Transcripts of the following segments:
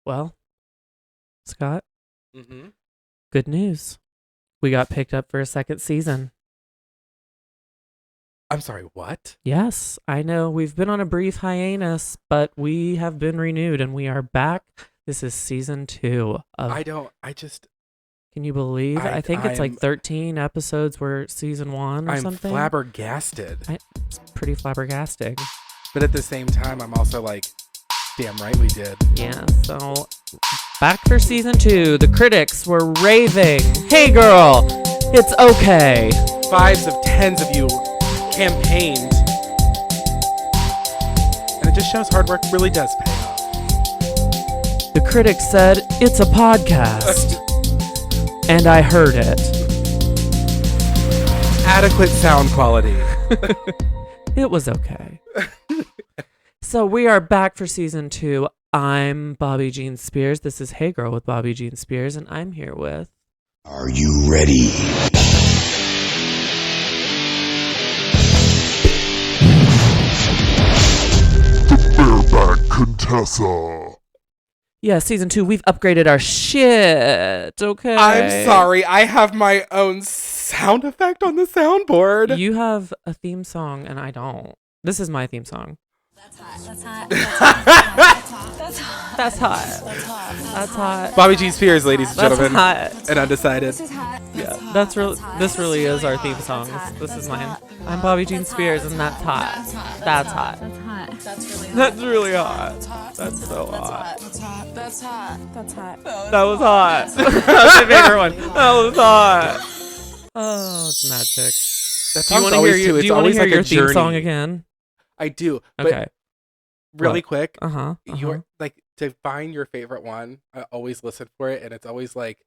Well, Scott, Mm-hmm. good news. We got picked up for a second season. I'm sorry, what? Yes, I know we've been on a brief hiatus, but we have been renewed and we are back. This is season 2 of. Can you believe? I think it's like 13 episodes were season 1 or I'm something. flabbergasted. It's pretty flabbergasting. But at the same time, I'm also like, damn right we did. Yeah, so back for season 2. The critics were raving. Hey girl, it's okay. 5s of 10s of you campaigned. And it just shows hard work really does pay off. The critics said, it's a podcast. And I heard it. Adequate sound quality. It was okay. So we are back for season 2. I'm Bobby Jean Spears. This is Hey Girl with Bobby Jean Spears, and I'm here with... Are you ready? Bareback Contessa. Yeah, season 2, we've upgraded our shit, okay? I'm sorry, I have my own sound effect on the soundboard. You have a theme song, and I don't. This is my theme song. That's hot. That's hot. That's hot. That's hot. That's hot. That's hot. That's hot. Bobby G. Spears, ladies and That's gentlemen. hot. And undecided. This is hot. Yeah, that's real. This really is our theme song. This is mine. I'm Bobby Jean Spears, and that's hot. That's hot. That's hot. That's really hot. That's so hot. That's hot. That's hot. That's hot. That was hot. That's my favorite one. That was hot. Oh, it's magic. That Do you want to hear your, do you want to hear your theme song again? I do. Okay. But really What? quick, Uh-huh. you're like to find your favorite one. I always listen for it, and it's always like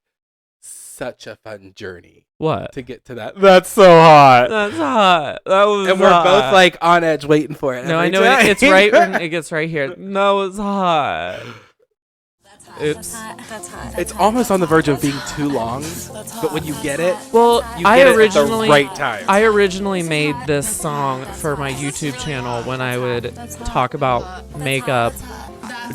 such a fun journey What? to get to that. That's so hot. That's hot. That was And we're hot. both like on edge waiting for it. No, I every know time. it's right when it gets right here. No, it's hot. That's hot. Oops. That's hot. It's almost on the verge of being too long, but when you get it, Well, you I get it originally at the right time. I originally made this song for my YouTube channel when I would talk about makeup,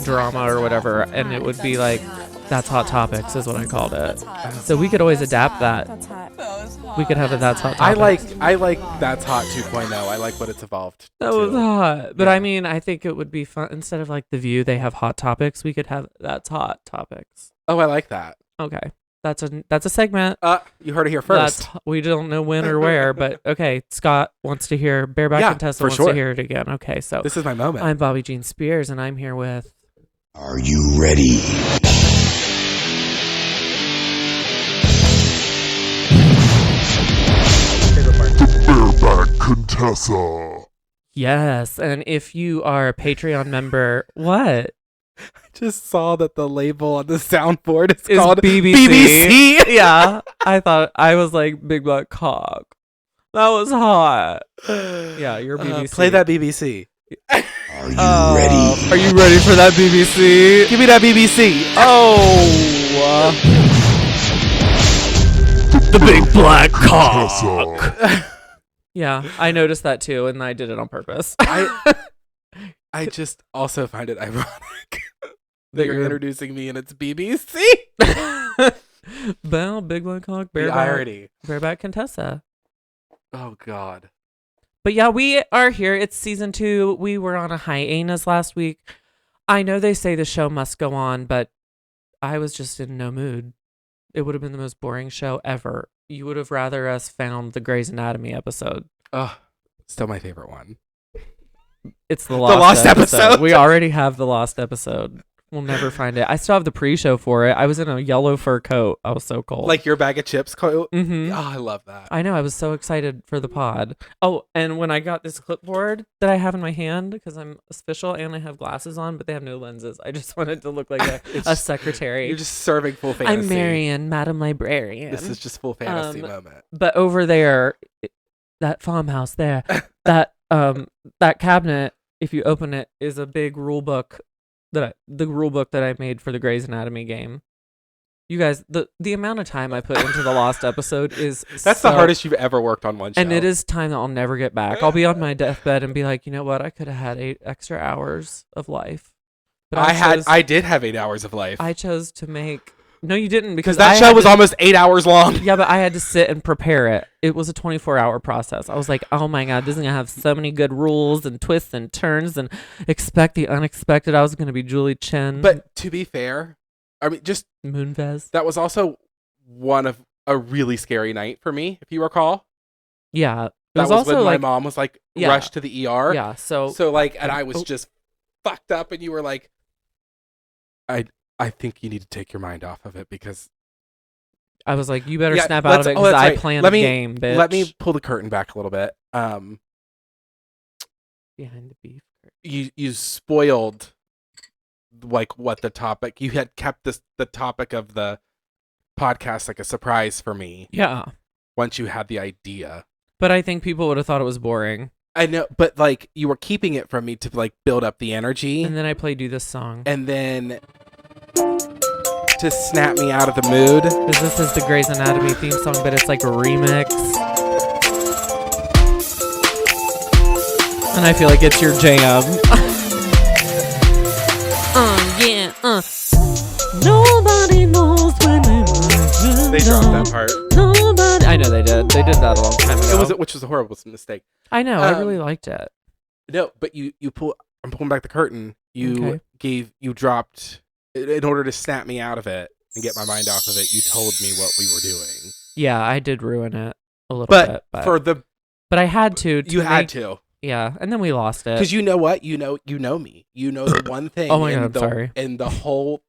drama, or whatever, and it would be like, That's Hot Topics is what I called it. So we could always adapt that. That's hot. We could have a That's Hot I Topics. like That's Hot 2.0. I like what it's evolved. That to. was hot. But Yeah. I mean, I think it would be fun. Instead of like The View, they have Hot Topics. We could have That's Hot Topics. Oh, I like that. Okay. That's a segment. You heard it here first. We don't know when or where, but okay. Scott wants to hear Bareback Yeah, Contessa for wants sure. to hear it again. Okay, so This is my moment. I'm Bobby Jean Spears, and I'm here with... Are you ready? Favorite part. Bareback Contessa. Yes, and if you are a Patreon member, what? Just saw that the label on the soundboard is Is called BBC. Yeah, I was like, Big Black Cock. That was hot. Yeah, you're BBC. Play that BBC. Are you ready? Are you ready for that BBC? Give me that BBC. Oh, the Big Black Cock. Contessa. Yeah, I noticed that too, and I did it on purpose. I just also find it ironic that That you're you're- introducing me and it's BBC. Well, Big Black Cock, The Bareback, irony. Bareback Contessa. Oh God. But yeah, we are here. It's season 2. We were on a hiatus last week. I know they say the show must go on, but I was just in no mood. It would have been the most boring show ever. You would have rather us found the Grey's Anatomy episode. Oh, still my favorite one. It's the lost, lost episode. We already have the lost episode. We'll never find it. I still have the pre-show for it. I was in a yellow fur coat. I was so cold. Like your bag of chips coat. Mm-hmm. Oh, I love that. I know. I was so excited for the pod. Oh, and when I got this clipboard that I have in my hand, because I'm official and I have glasses on, but they have no lenses. I just wanted to look like a secretary. You're just serving full fantasy. I'm Marion, Madam Librarian. This is just full fantasy moment. But over there, that farmhouse there, that cabinet, if you open it, is a big rule book the rule book that I made for the Grey's Anatomy game. You guys, the amount of time I put into the lost episode is That's the hardest you've ever worked on one show. and it is time that I'll never get back. I'll be on my deathbed and be like, you know what? I could have had 8 extra hours of life. But I did have 8 hours of life. I chose to make. No, you didn't, because because that show was almost 8 hours long. Yeah, but I had to sit and prepare it. It was a 24-hour process. I was like, oh my God, this is going to have so many good rules and twists and turns and expect the unexpected. I was going to be Julie Chen. But to be fair, I mean, just Moonves. that was also one of a really scary night for me, if you recall. Yeah. It That was also when like, my mom was like yeah. rushed to the ER. Yeah, so like, and I was just fucked up, and you were like, I think you need to take your mind off of it, because I was like, you better Yeah, snap out of it because that's I right. planned Let the me- game, bitch. let me pull the curtain back a little bit. Behind the beef. You spoiled like what the topic, you had kept the topic of the podcast like a surprise for me Yeah. once you had the idea. But I think people would have thought it was boring. I know, but like you were keeping it from me to like build up the energy, And then I played you this song. and then to snap me out of the mood. Because this is the Grey's Anatomy theme song, but it's like a remix. And I feel like it's your jam. Yeah. Nobody knows when They dropped that part. Nobody. I know they did. They did that a long time ago. Which was a horrible mistake. I know. I really liked it. No, but you pull. I'm pulling back the curtain. You Okay. dropped in order to snap me out of it and get my mind off of it. You told me what we were doing. Yeah, I did ruin it a little bit. But I had to. You had to. Yeah, and then we lost it. Because you know what? You know me. You know the one thing Oh my God, I'm sorry. in the whole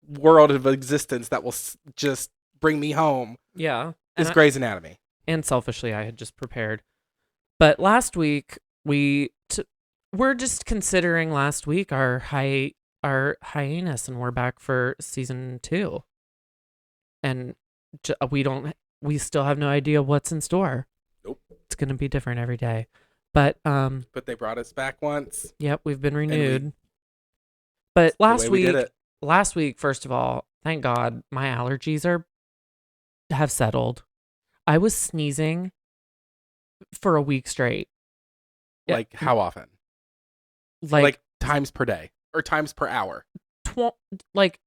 world of existence that will just bring me home Yeah. is Grey's Anatomy. And selfishly, I had just prepared. But last week, we're just considering last week our HiAnus, and we're back for season 2. And we still have no idea what's in store. Nope. It's going to be different every day. But they brought us back once. Yep, we've been renewed. But last we did it. First of all, thank God my allergies have settled. I was sneezing for a week straight. Like how often? Like times per day or times per hour? Like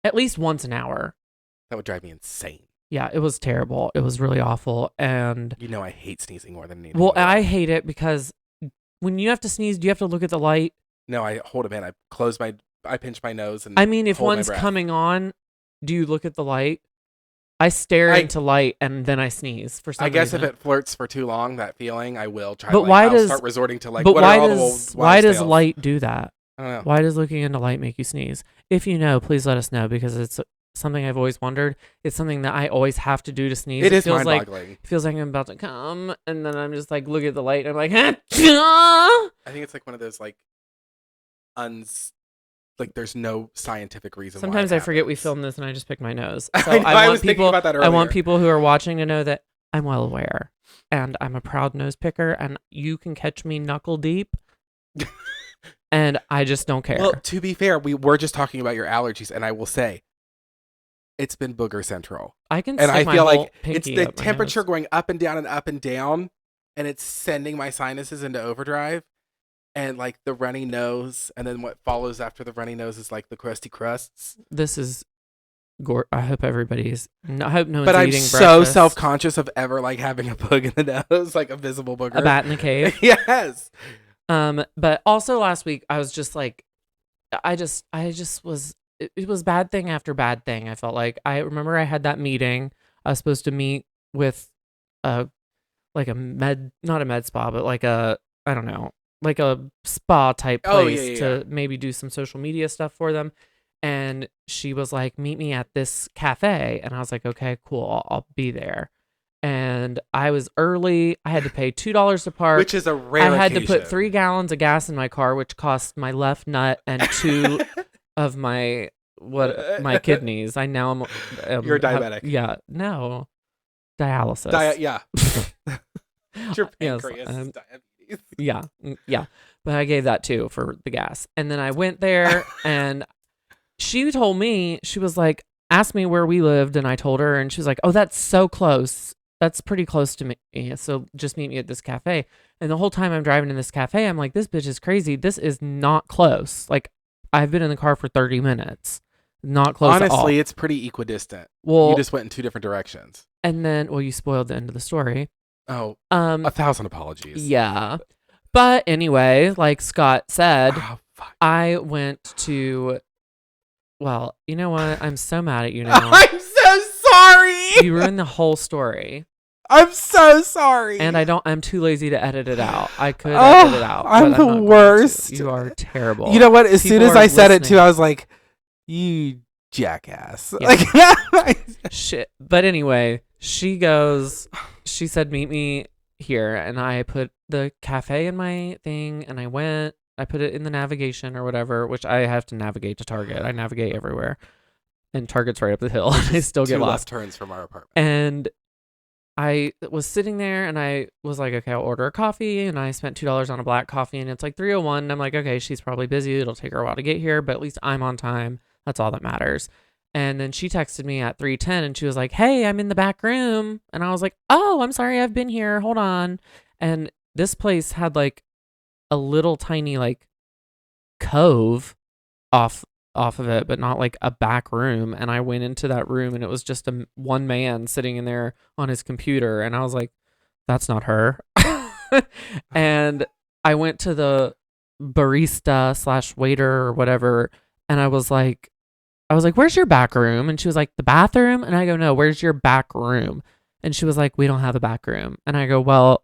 at least once an hour. That would drive me insane. Yeah, it was terrible. It was really awful. And you know I hate sneezing more than anything. Well, I hate it because when you have to sneeze, do you have to look at the light? No, I hold them in. I pinch my nose and I mean, if hold my one's breath. coming on, do you look at the light? I stare into light and then I sneeze for some reason. I guess if it flirts for too long, that feeling, I will try. But I'll start resorting to like. But what why are all does the why does tales? light do that? I don't know. Why does looking into light make you sneeze? If you know, please let us know, because it's something I've always wondered. It's something that I always have to do to sneeze. It is feels like mind-boggling. it feels like I'm about to come, and then I'm just like look at the light and I'm like, I think it's like one of those like like there's no scientific reason. Sometimes why I forget we happens. filmed this and I just pick my nose. So I was want thinking people. about that I want earlier. people who are watching to know that I'm well aware, and I'm a proud nose picker, and you can catch me knuckle deep, and I just don't care. Well, to be fair, we were just talking about your allergies, and I will say, it's been booger central. I can, and stick I my feel whole like it's pinky the up my temperature nose. going up and down and up and down, and it's sending my sinuses into overdrive. And like the runny nose, and then what follows after the runny nose is like the crusty crusts. This is I hope everybody's. I hope no one's But I'm eating so breakfast. self-conscious of ever like having a bug in the nose, like a visible booger. A bat in the cave. Yes. But also last week I was just like, I just was. It was bad thing after bad thing. I felt like I remember I had that meeting. I was supposed to meet with not a med spa, but like a, I don't know, like a spa type place to maybe do some social media stuff for them. And she was like, meet me at this cafe. And I was like, okay, cool. I'll be there. And I was early. I had to pay $2 to park. Which is a rare I had to occasion. put 3 gallons of gas in my car, which cost my left nut and 2 of my kidneys. I now am You're diabetic. No. Dialysis. Yeah. Your Yes, pancreas is diabetes. Yeah. But I gave that too for the gas. And then I went there and she told me, she was like, asked me where we lived, and I told her, and she was like, oh, that's so close. That's pretty close to me. So just meet me at this cafe. And the whole time I'm driving in this cafe, I'm like, this bitch is crazy. This is not close. Like, I've been in the car for 30 minutes. Not close at all. Honestly, it's pretty equidistant. Well, You just went in two different directions. and then, well, you spoiled the end of the story. Oh, Um, 1,000 apologies. yeah. But anyway, like Scott said, Oh, fuck. I went to, well, you know what? I'm so mad at you now. I'm so sorry. You ruined the whole story. I'm so sorry. And I'm too lazy to edit it out. I could Oh, edit it out. I'm but the not going to. worst. You are terrible. You know what? As soon People as are I said it listening. too, I was like, you jackass. Yeah. Like, Shit. But anyway, she said, meet me here. And I put the cafe in my thing and I put it in the navigation or whatever, which I have to navigate to Target. I navigate everywhere. And Target's right up the hill. I still get two lost. left turns from our apartment. And I was sitting there and I was like, okay, I'll order a coffee. And I spent $2 on a black coffee and it's like 3:01. And I'm like, okay, she's probably busy. It'll take her a while to get here, but at least I'm on time. That's all that matters. And then she texted me at 3:10 and she was like, hey, I'm in the back room. And I was like, oh, I'm sorry. I've been here. Hold on. And this place had like a little tiny like cove off of it, but not like a back room. And I went into that room and it was just one man sitting in there on his computer. And I was like, that's not her. And I went to the barista / waiter or whatever. And I was like, where's your back room? And she was like, the bathroom. And I go, no, where's your back room? And she was like, we don't have a back room. And I go, well,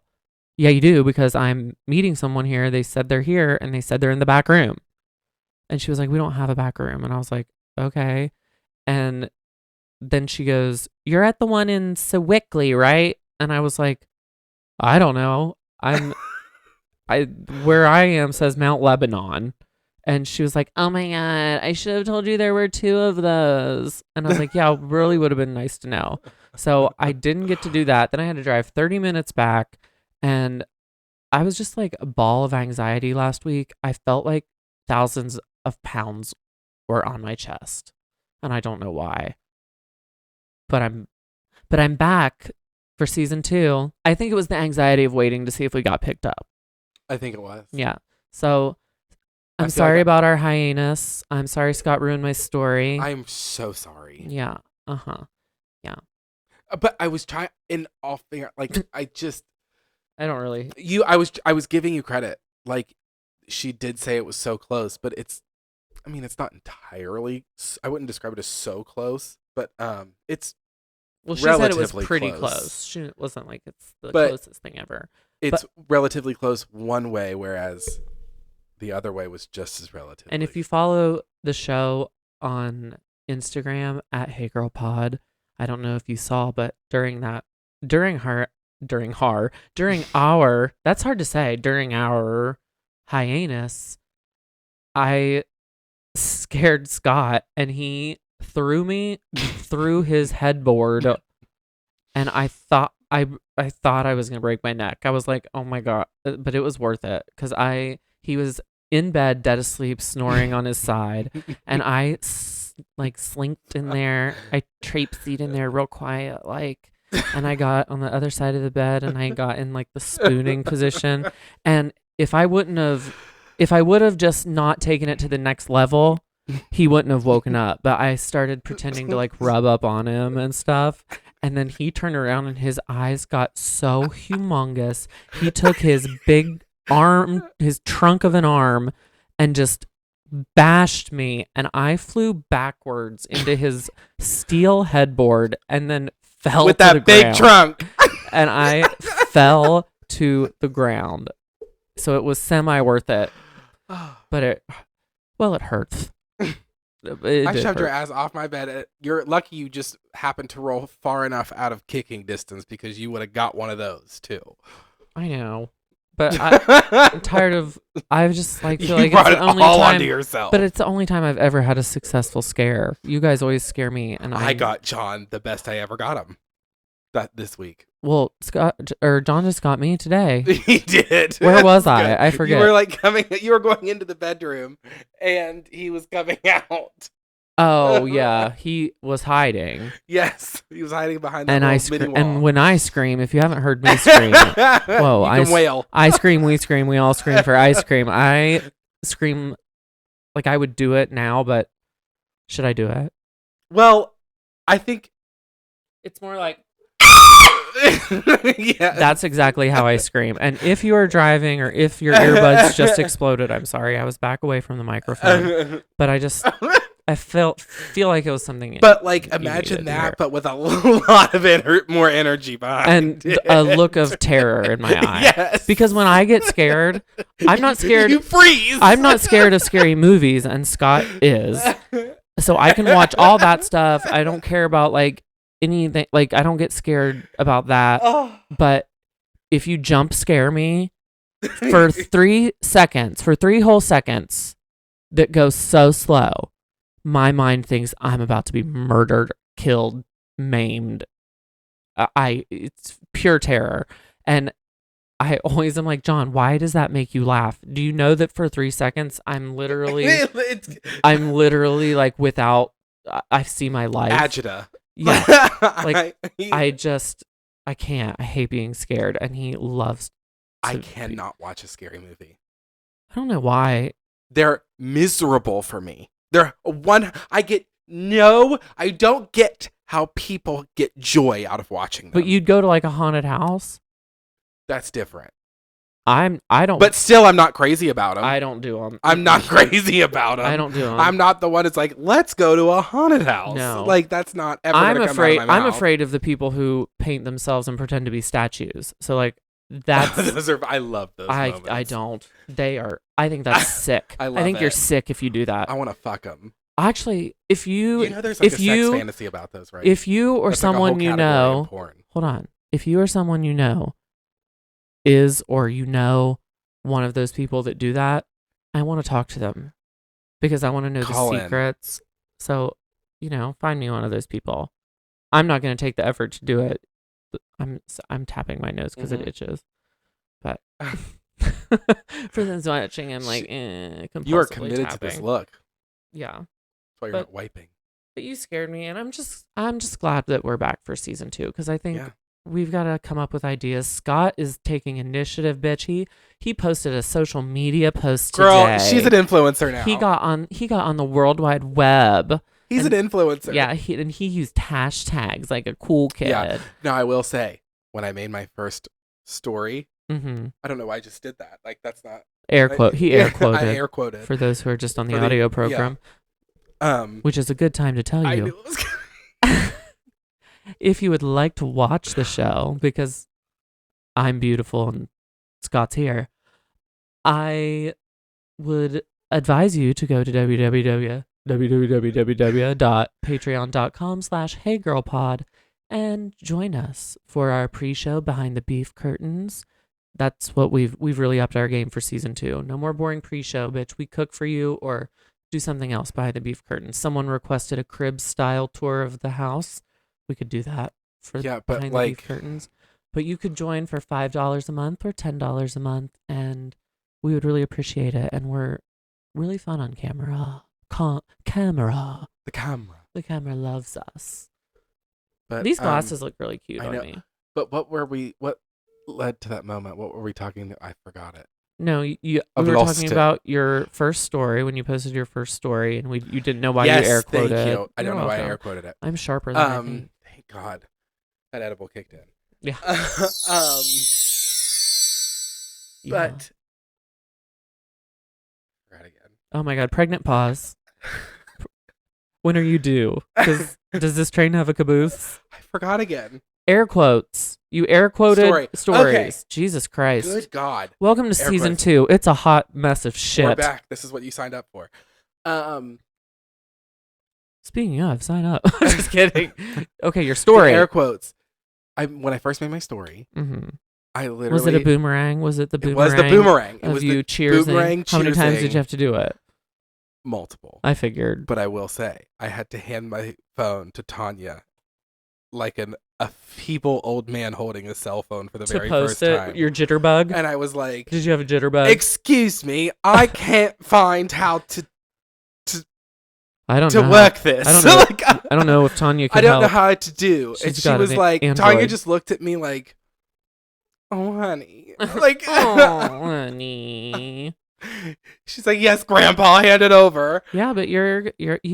yeah, you do, because I'm meeting someone here. They said they're here and they said they're in the back room. And she was like, we don't have a back room. And I was like, okay. And then she goes, you're at the one in Sewickley, right? And I was like, I don't know. Where I am says Mount Lebanon. And she was like, oh my God, I should have told you there were 2 of those. And I was like, yeah, really would have been nice to know. So I didn't get to do that. Then I had to drive 30 minutes back. And I was just like a ball of anxiety last week. I felt like thousands of pounds were on my chest. And I don't know why. But I'm back for season 2. I think it was the anxiety of waiting to see if we got picked up. I think it was. Yeah. So I I'm feel sorry like about our HiAnus. I'm sorry Scott ruined my story. I'm so sorry. Yeah. Uh-huh. But I was trying, in all fair, like, I don't really. I was giving you credit. Like, she did say it was so close, but it's not entirely, I wouldn't describe it as so close, but it's Well, she said it was relatively pretty close. close. She wasn't like it's the But closest thing ever. It's relatively close one way, whereas the other way was just as relative. And if you follow the show on Instagram at HeyGirlPod, I don't know if you saw, but during our, that's hard to say, during our HiAnus, I scared Scott and he threw me through his headboard, and I thought I was gonna break my neck. I was like, oh my God, but it was worth it because he was in bed, dead asleep, snoring on his side, and I slinked in there. I traipsed in there real quiet, and I got on the other side of the bed, and I got in like the spooning position. And if I would have just not taken it to the next level, he wouldn't have woken up. But I started pretending to like rub up on him and stuff. And then he turned around and his eyes got so humongous. He took his big arm, his trunk of an arm, and just bashed me. And I flew backwards into his steel headboard and then fell with to that the big ground. trunk. And I fell to the ground. So it was semi worth it. But it hurts. I shoved your ass off my bed. You're lucky you just happened to roll far enough out of kicking distance because you would have got one of those too. I know. But I'm tired of, I just like feel you like brought it's the it only all time, onto yourself. but it's the only time I've ever had a successful scare. You guys always scare me, and I got John the best I ever got him this week. Well, John just got me today. He did. Where was I? Good. I forget. You were going into the bedroom and he was coming out. Oh yeah, he was hiding. Yes, he was hiding behind the And mini wall. and when I scream, if you haven't heard me scream, whoa, you can wail. I scream, we scream, we all scream for ice cream. I scream Like, I would do it now, but should I do it? Well, I think It's more like yeah. that's exactly how I scream. And if you are driving or if your earbuds just exploded, I'm sorry. I was back away from the microphone, but I feel like it was something. But like, you imagine needed to hear. that, but with a lot of more energy behind And it. a look of terror in my eye. Yes. Because when I get scared, I'm not scared. You freeze. I'm not scared of scary movies, and Scott is. So I can watch all that stuff. I don't care about like anything. Like, I don't get scared about that. Oh. But if you jump scare me for 3 seconds, for 3 whole seconds, that goes so slow, my mind thinks I'm about to be murdered, killed, maimed. It's pure terror. And I always am like, John, why does that make you laugh? Do you know that for 3 seconds, I'm literally like without, I see my life. Agita. Yeah. Like, I can't. I hate being scared. And he loves. I cannot watch a scary movie. I don't know why. They're miserable for me. I don't get how people get joy out of watching them. But you'd go to like a haunted house. That's different. I don't. But still, I'm not crazy about them. I don't do them. I'm not crazy about them. I don't do them. I'm not the one that's like, let's go to a haunted house. No. Like, that's not ever I'm gonna afraid. come out of my I'm mouth. afraid of the people who paint themselves and pretend to be statues. So like that's. I love those I moments. don't. They are. I think that's sick. I love think you're it. sick if you do that. I want to fuck them. Actually, if you There's like if a you sex fantasy about those, right? if you or That's like a whole someone you category in know, porn. hold on. If you or someone you know is or you know one of those people that do that, I want to talk to them because I want to know Call the in. secrets. So, find me one of those people. I'm not going to take the effort to do it. I'm tapping my nose because Mhm. it itches. But for those watching, I'm like, You are compulsively committed to this tapping. look. Yeah. That's why you're But- not wiping. But you scared me, and I'm just glad that we're back for season 2 because I think Yeah. we've got to come up with ideas. Scott is taking initiative, bitch. He posted a social media post Girl, today. she's an influencer now. He got on the World Wide Web. He's an influencer. Yeah, he used hashtags like a cool kid. Yeah. Now, I will say, when I made my first story, Mm-hmm. I don't know why I just did that. Like, that's not... Air quote. He air quoted. I air quoted. For those who are just on the For the- audio program, which is a good time to tell I you. knew it was If you would like to watch the show, because I'm beautiful and Scott's here, I would advise you to go to www.patreon.com/heygirlpod and join us for our pre-show Behind the Beef Curtains. That's what we've really upped our game for season 2. No more boring pre-show, bitch. We cook for you or do something else behind the beef curtains. Someone requested a crib style tour of the house. We could do that for Yeah, but behind the like... beef curtains. But you could join for $5 a month or $10 a month, and we would really appreciate it. And we're really fun on camera. Camera. The camera. The camera loves us. But, These glasses look really cute I on know. me. But what led to that moment? What were we talking about? I forgot it. No, we I've were lost talking it. about your first story when you posted your first story, and you didn't know why yes, you air quoted. thank you. I You're don't know why I welcome. air quoted it. I'm sharper than I think. Thank God. That edible kicked in. Yeah. Yeah. But... Forgot again. Oh my God, pregnant pause. When are you due? Does this train have a caboose? I forgot again. Air quotes. You air quoted Story. stories. Okay. Jesus Christ. Good God. Welcome to Air season quotes. 2. It's a hot mess of We're shit. back. This is what you signed up for. Speaking of, sign up. Just kidding. Okay, your story. Air quotes. When I first made my story, Mm-hmm. I literally... Was it a boomerang? Was it the It boomerang? was the boomerang. It Of was you the cheersing? boomerang How many times cheersing. did you have to do it? Multiple. I figured. But I will say, I had to hand my phone to Tanya like a feeble old man holding a cell phone for the To very post first it, time. your jitterbug. And I was like, Did you have a jitterbug? excuse me, I can't find how to I don't know. work this. I don't know. Like, I don't know if Tanya can I don't know help. how to do. And She's she got was an like, Android. Tanya just looked at me like, oh, honey. Like, Oh, honey. She's like, yes, Grandpa, hand it over. Yeah, but you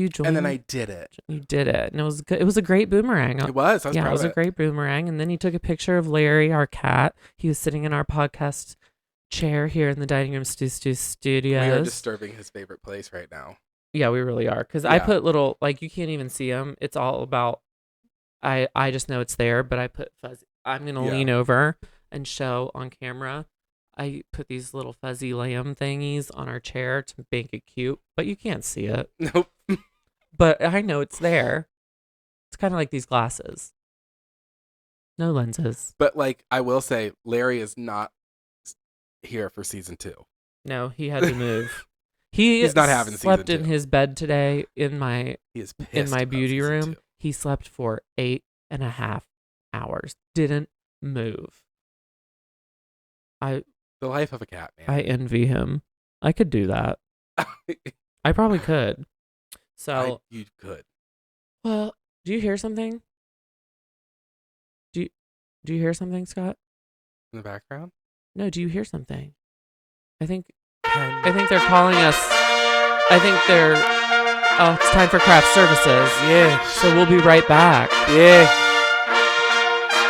joined. And then I did it. You did it, and it was good. It was a great boomerang. It was. I was yeah, proud it was of a great boomerang. And then he took a picture of Larry, our cat. He was sitting in our podcast chair here in the dining room studios. We are disturbing his favorite place right now. Yeah, we really are. Because I put little, like, you can't even see him. It's all about, I just know it's there, but I put fuzzy. I'm going to lean over and show on camera. I put these little fuzzy lamb thingies on our chair to make it cute, but you can't see it. Nope. But I know it's there. It's kind of like these glasses. No lenses. But, like, I will say, Larry is not here for season 2. No, he had to move. He's not having slept season in 2. his bed today in my He is pissed about beauty season room. 2. He slept for 8.5 hours. Didn't move. The life of a cat, man. I envy him. I could do that. I probably could. So you could. well, do you hear something? Do you hear something, Scott? In the background? No, do you hear something? I think they're calling us. I think they're it's time for craft services. Yeah. So we'll be right back. Yeah.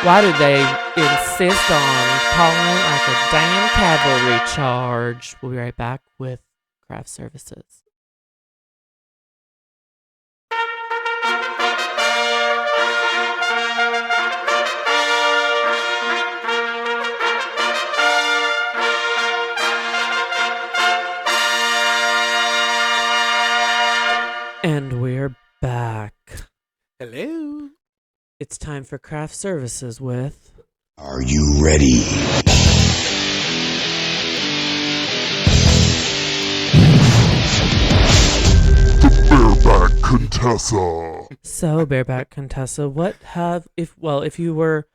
Why do they insist on calling like a damn cavalry charge? We'll be right back with craft services. And we're back. Hello. It's time for craft services with... Are you ready? The Bareback Contessa. So, Bareback Contessa, if you're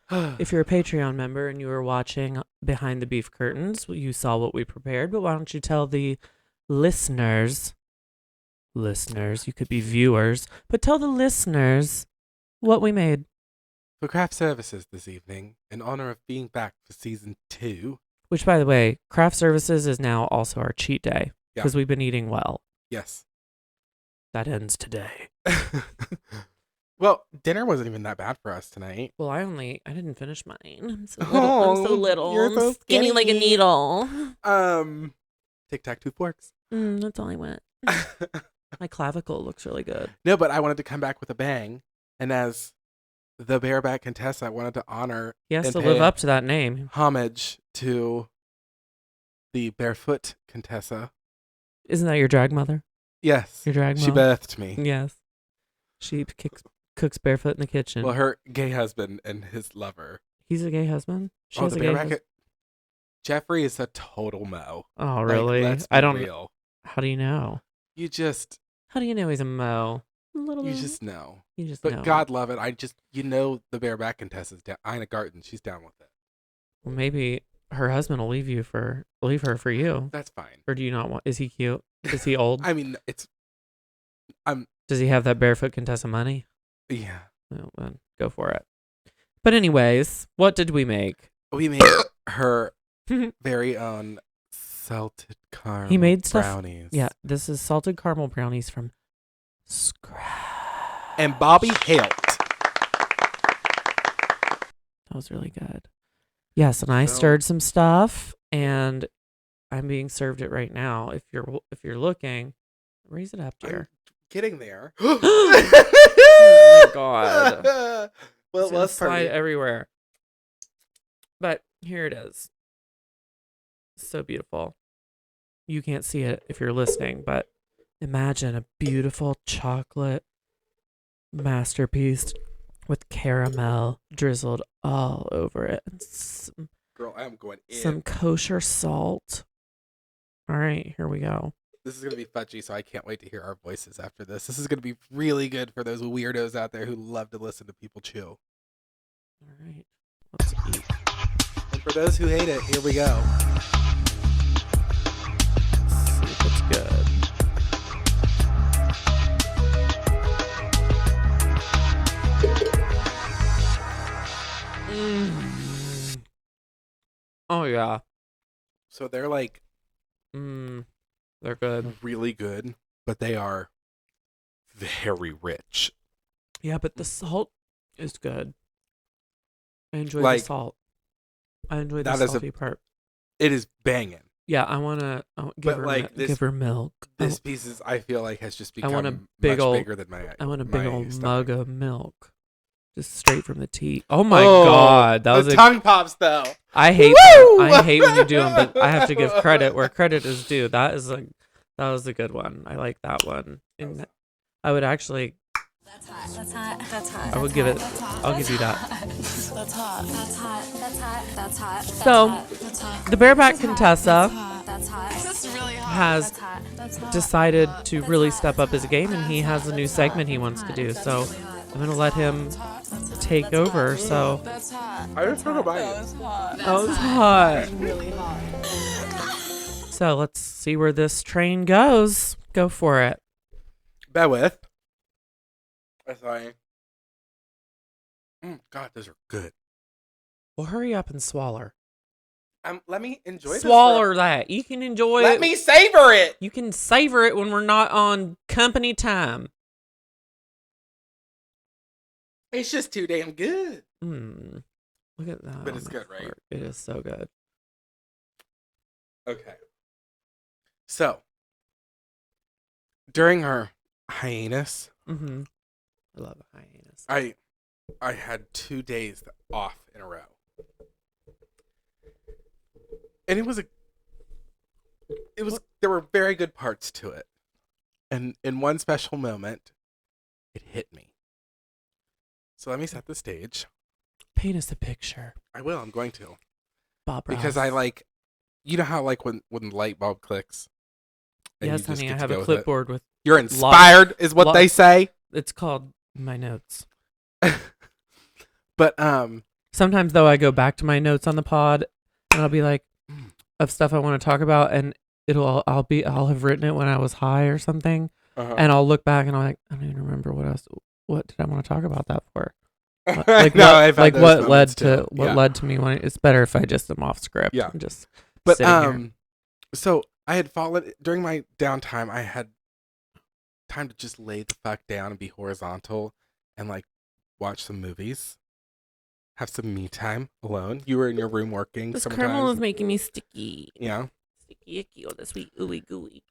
a Patreon member and you were watching Behind the Beef Curtains, you saw what we prepared, but why don't you tell the listeners, you could be viewers, but tell the listeners what we made. For craft services this evening, in honor of being back for season 2. Which, by the way, craft services is now also our cheat day Yeah. because we've been eating well. Yes. That ends today. Well, dinner wasn't even that bad for us tonight. Well, I didn't finish mine. I'm so Oh, little. you're I'm so skinny like a skinny. needle. Tic-tac, 2 forks. That's all I went. My clavicle looks really good. No, but I wanted to come back with a bang. And as the Bareback Contessa, I wanted to honor He has and to pay live up to that name. homage to the Barefoot Contessa. Isn't that your drag mother? Yes. Your drag She mom? birthed me. Yes. She cooks barefoot in the kitchen. Well, her gay husband and his lover. He's a gay husband? She has The a gay Bareback. hus- Jeffrey is a total mo. Oh, really? Like, let's be I don't real. How do you know? How do you know he's a mo? You just know. You just But know. God love it. The Bareback Contessa's down. Ina Garten, she's down with it. Well, maybe her husband will leave her for you. That's fine. Or do you not want? Is he cute? Is he old? I mean, Does he have that barefoot Contessa money? yeah. Well, then go for it. But anyways, what did we make? We made her very own salted caramel He made stuff. brownies. Yeah, this is salted caramel brownies from scratch. And Bobby helped. That was really good. Yes, and I So- stirred some stuff, and I'm being served it right now. If you're looking, raise it up, dear. I'm getting there. Oh my God. Well, It's gonna let's slide party. everywhere. But here it is. So beautiful. You can't see it if you're listening, but imagine a beautiful chocolate masterpiece with caramel drizzled all over it. And Girl, I'm going in. some kosher salt. All right, here we go. This is going to be fudgy, so I can't wait to hear our voices after this. This is going to be really good for those weirdos out there who love to listen to people chew. All right, let's eat. And for those who hate it, here we go. Let's see if it's good. Oh yeah. So they're like Mm. They're good. really good, but they are very rich. Yeah, but the salt is good. I enjoy Like, the salt. I enjoy the that is a- salty part. It is banging. Yeah, I want to give But, her like, this- give her milk. This piece is, I feel like, has just I want a become big much ol'- bigger than my. I want a big my old stomach. mug of milk. Just straight from the tea. Oh my god, that was the a tongue pops though. I hate Woo! them. I hate when you do them, but I have to give credit where credit is due. That was a good one. I like that one. And I would actually That's hot. That's hot. That's hot. I would give it I'll give you that. That's hot. That's hot. That's hot. That's hot. So, That's hot. the bareback Contessa That's hot. That's really hot. has That's hot. That's hot. decided to really step up his game, and he has a new segment he wants to do. So I'm gonna let him take over. So I just took a bite. that was hot. So let's see where this train goes. Go for it. Bear with. Sorry. God, those are good. Well, hurry up and swallow. Let me enjoy this. Swallow that. You can enjoy Let it. me savor it. You can savor it when we're not on company time. It's just too damn good. Look at that. But on it's the good, right? fork. It is so good. Okay. So, during our hiatus, Mm-hmm. I love HiAnus. I had 2 days off in a row. And there were very good parts to it. And in one special moment, it hit me. So let me set the stage. Paint us a picture. I will, I'm going to. Bob Because Ross. I like, you know how like when the light bulb clicks? and Yes, you just honey. get I to have go a with it? clipboard with. You're inspired, is what lot- they say. It's called my notes. But Sometimes though, I go back to my notes on the pod, and I'll be like, of stuff I want to talk about, and I'll have written it when I was high or something, and I'll look back and I'm like, I don't even remember what did I want to talk about that for? Like No, what, I've had like those what led moments to too. what Yeah. led to me when it's better if I just am off script. Yeah. And just But sitting here. so I had fallen during my downtime. I had time to just lay the fuck down and be horizontal and like watch some movies, have some me time alone. You were in your room working. This sometimes. caramel is making me sticky. Yeah. Sticky icky all the sweet ooey gooey.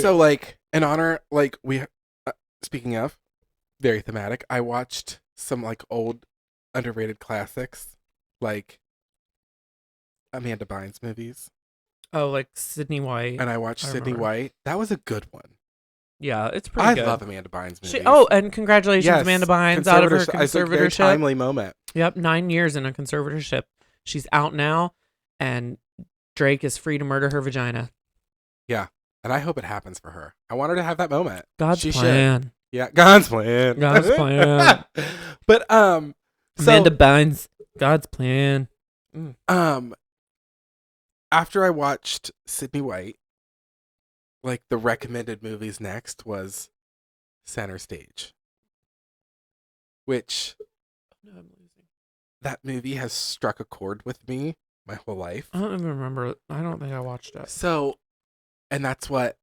So like in honor, like speaking of, very thematic. I watched some like old underrated classics, like Amanda Bynes movies, Oh, like Sydney White. and I watched I Sydney remember. White. That was a good one. Yeah, it's pretty I good. love Amanda Bynes movies. And congratulations, Yes, Amanda Bynes, out of her It's a very conservatorship. timely moment. Yep, 9 years in a conservatorship. She's out now, and Drake is free to murder her vagina. And I hope it happens for her. I want her to have that moment. God's She should. plan. Yeah, God's plan. God's plan. But Amanda Bynes, God's plan. after I watched Sydney White, like the recommended movies next was Center Stage, which that movie has struck a chord with me my whole life. I don't even remember. I don't think I watched it. So, and that's what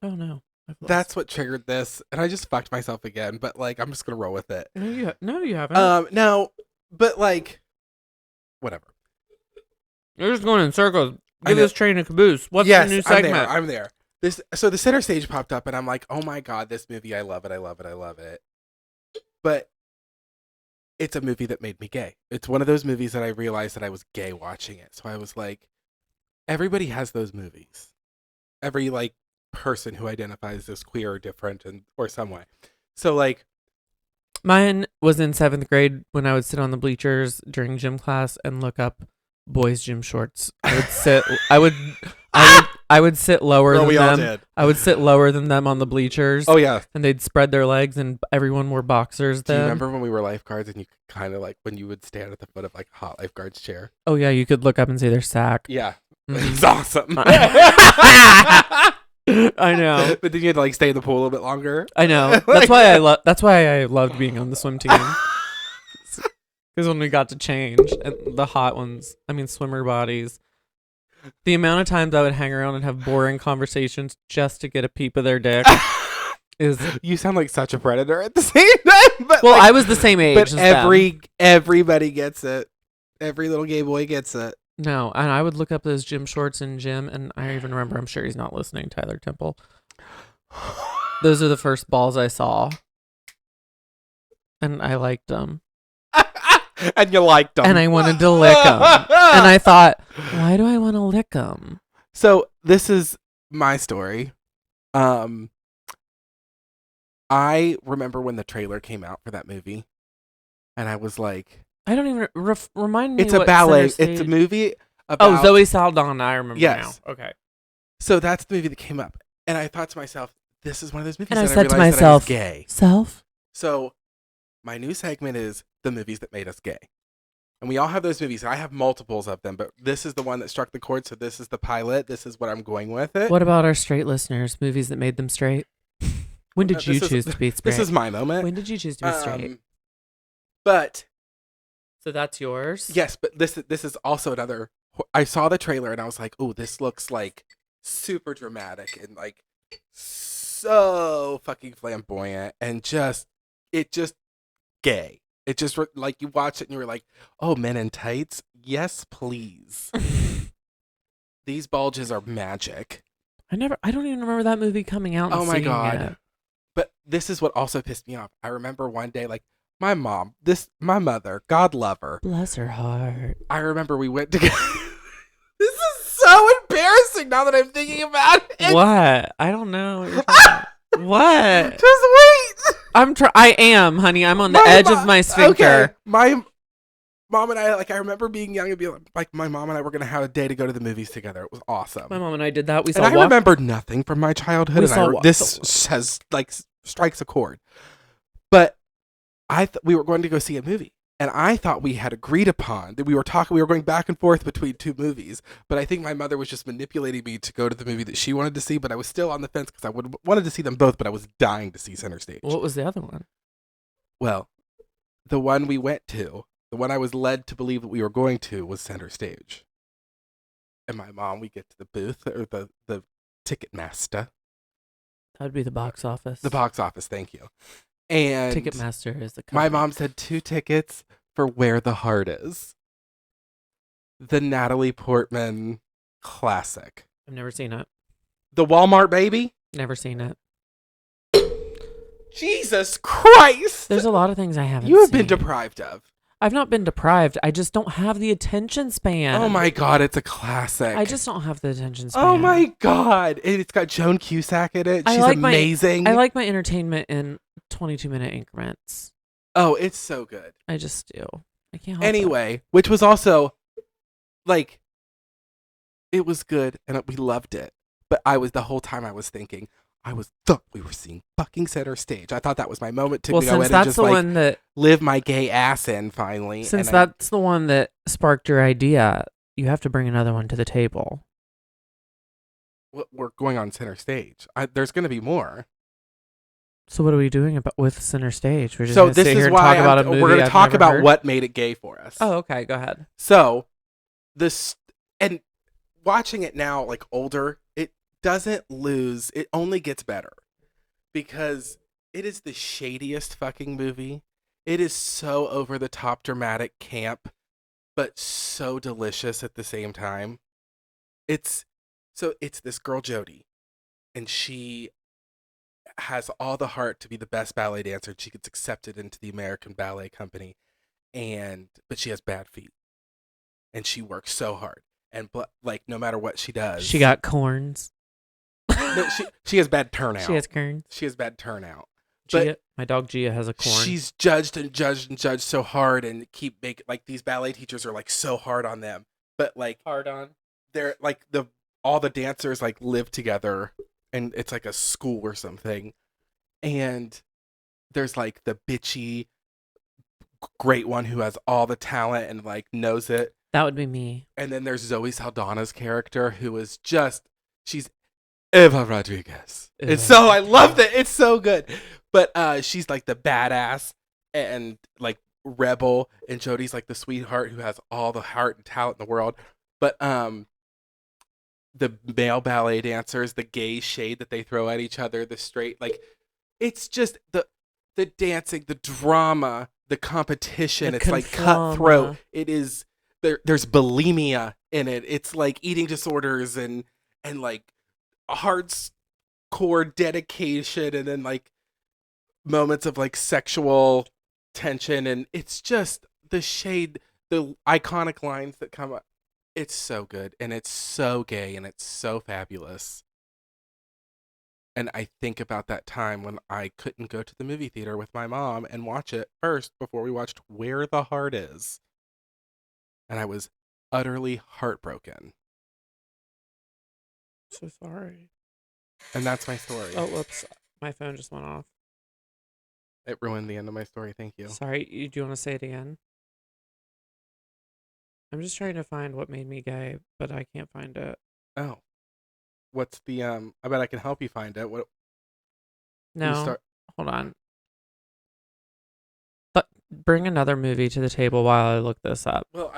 Oh no. that's what triggered this, and I just fucked myself again. But like, I'm just gonna roll with it. No, you haven't. No, but like, whatever. You're just going in circles. I Give know. this train a caboose. What's Yes, the new segment? I'm there. So the Center Stage popped up, and I'm like, oh my god, this movie, I love it, I love it, I love it. But it's a movie that made me gay. It's one of those movies that I realized that I was gay watching it. So I was like, everybody has those movies. Every like person who identifies as queer or different or some way. So like, Mine was in 7th grade when I would sit on the bleachers during gym class and look up boys' gym shorts. I would sit. I would sit lower girl, than we all them. did. I would sit lower than them on the bleachers. Oh yeah. And they'd spread their legs, and everyone wore boxers Do you then. remember when we were lifeguards and you kind of like when you would stand at the foot of like a hot lifeguard's chair? Oh yeah, you could look up and see their sack. Yeah. Mhm. It's awesome. I know. But then you had to like stay in the pool a little bit longer. I know. That's why I love. That's why I loved being on the swim team. Because when we got to change, and the hot ones, I mean swimmer bodies, The amount of times I would hang around and have boring conversations just to get a peep of their dick is. You sound like such a predator at the same time. But Well, I was the same age. but as them. everybody gets it. Every little gay boy gets it. No, and I would look up those gym shorts in gym, and I even remember. I'm sure he's not listening, Tyler Temple. Those are the first balls I saw, and I liked them. And you liked them. And I wanted to lick them. And I thought, why do I want to lick them? So this is my story. I remember when the trailer came out for that movie, and I was like, I don't even remind me. it's a what ballet. Center It's a Stage- movie about... Oh, Zoe Saldana. I remember Yes. now. Okay. So that's the movie that came up. And I thought to myself, this is one of those movies And I that said to realized that I was myself, gay. Self. So my new segment is the movies that made us gay. And we all have those movies. I have multiples of them, but this is the one that struck the chord. So this is the pilot. This is what I'm going with it. What about our straight listeners? Movies that made them straight? When did you choose to be straight? This is my moment. When did you choose to be straight? But So that's yours? yes, but this is also another. I saw the trailer and I was like, oh, this looks like super dramatic and like so fucking flamboyant and just gay. It just like you watch it and you were like, oh, men in tights, yes, please. These bulges are magic. I don't even remember that movie coming out. And Oh my seeing God. it. But this is what also pissed me off. I remember one day, like my mother, God love her. Bless her heart. I remember we went together. This is so embarrassing now that I'm thinking about it. What? I don't know. What? You're talking about. What? Just wait. I am, honey. I'm on the edge of my sphincter. Okay. My mom and I, like, I remember being young and being like, my mom and I were going to have a day to go to the movies together. It was awesome. My mom and I did that. We And saw I remember nothing from my childhood. We And saw this has, like, strikes a chord. But we were going to go see a movie. And I thought we had agreed upon that we were going back and forth between two movies. But I think my mother was just manipulating me to go to the movie that she wanted to see. But I was still on the fence because I wanted to see them both, but I was dying to see Center Stage. What was the other one? Well, the one we went to, the one I was led to believe that we were going to, was Center Stage. And my mom, we get to the booth, or the ticket master. That would be the box office. The box office, thank you. And Ticketmaster is the company. my mom said 2 tickets for Where the Heart Is. The Natalie Portman classic. I've never seen it. The Walmart baby? Never seen it. Jesus Christ! There's a lot of things I haven't You have seen. been deprived of. I've not been deprived. I just don't have the attention span. Oh my God, it's a classic. I just don't have the attention span. Oh my God. And it's got Joan Cusack in it. I She's like amazing. I like my entertainment in 22-minute increments. Oh, it's so good. I just do. I can't help it. Anyway, which was also, like, it was good and we loved it. But the whole time I was thinking, thought we were seeing fucking Center Stage. I thought that was my moment to Well, go since in and that's just, the like, one that live my gay ass in finally. since and that's the one that sparked your idea, you have to bring another one to the table. we're going on Center Stage. There's going to be more. So what are we doing with Center Stage? We're just So gonna this sit here is and why talk about a movie we're going to I've talk never about heard? what made it gay for us. Oh, okay. Go ahead. So and watching it now, like older, it doesn't lose. It only gets better because it is the shadiest fucking movie. It is so over the top, dramatic, camp, but so delicious at the same time. It's this girl Jodie, and she has all the heart to be the best ballet dancer. And she gets accepted into the American Ballet Company, but she has bad feet, and she works so hard. And like no matter what she does, She got corns. no, she has bad turnout. She has corns. She has bad turnout. Gia, my dog Gia has a corn. She's judged and judged and judged so hard, and keep making like these ballet teachers are like so hard on them. But like hard on. they're like all the dancers like live together, and it's like a school or something. And there's like the bitchy great one who has all the talent and like knows it. That would be me. And then there's Zoe Saldana's character who is she's Eva Rodriguez. It's so, I love that. It's so good. But she's like the badass and like rebel, and Jodie's like the sweetheart who has all the heart and talent in the world. But the male ballet dancers, the gay shade that they throw at each other, the straight, like, it's just the dancing, the drama, the competition. The it's like conflama. cutthroat. It is there's bulimia in it. It's like eating disorders and like hardcore dedication, and then like moments of like sexual tension, and it's just the shade, the iconic lines that come up. It's so good, and it's so gay, and it's so fabulous. And I think about that time when I couldn't go to the movie theater with my mom and watch it first before we watched Where the Heart Is. And I was utterly heartbroken. So sorry. And that's my story. Oh, whoops. My phone just went off. It ruined the end of my story. Thank you. Sorry, do you want to say it again? I'm just trying to find what made me gay, but I can't find it. Oh. What's the I bet I can help you find it. What No. Hold on. But bring another movie to the table while I look this up. Well,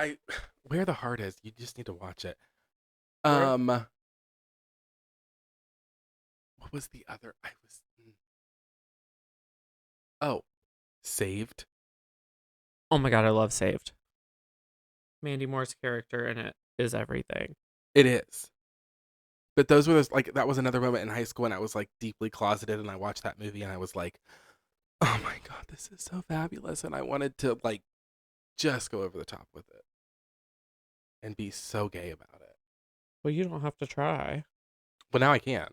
Where the Heart Is, you just need to watch it. Where- What was the other? Oh, Saved. Oh my god, I love Saved. Mandy Moore's character in it is everything. It is. But those were those, like, that was another moment in high school when I was like deeply closeted, and I watched that movie and I was like, oh my god, this is so fabulous, and I wanted to like just go over the top with it and be so gay about it. Well, you don't have to try. But now I can.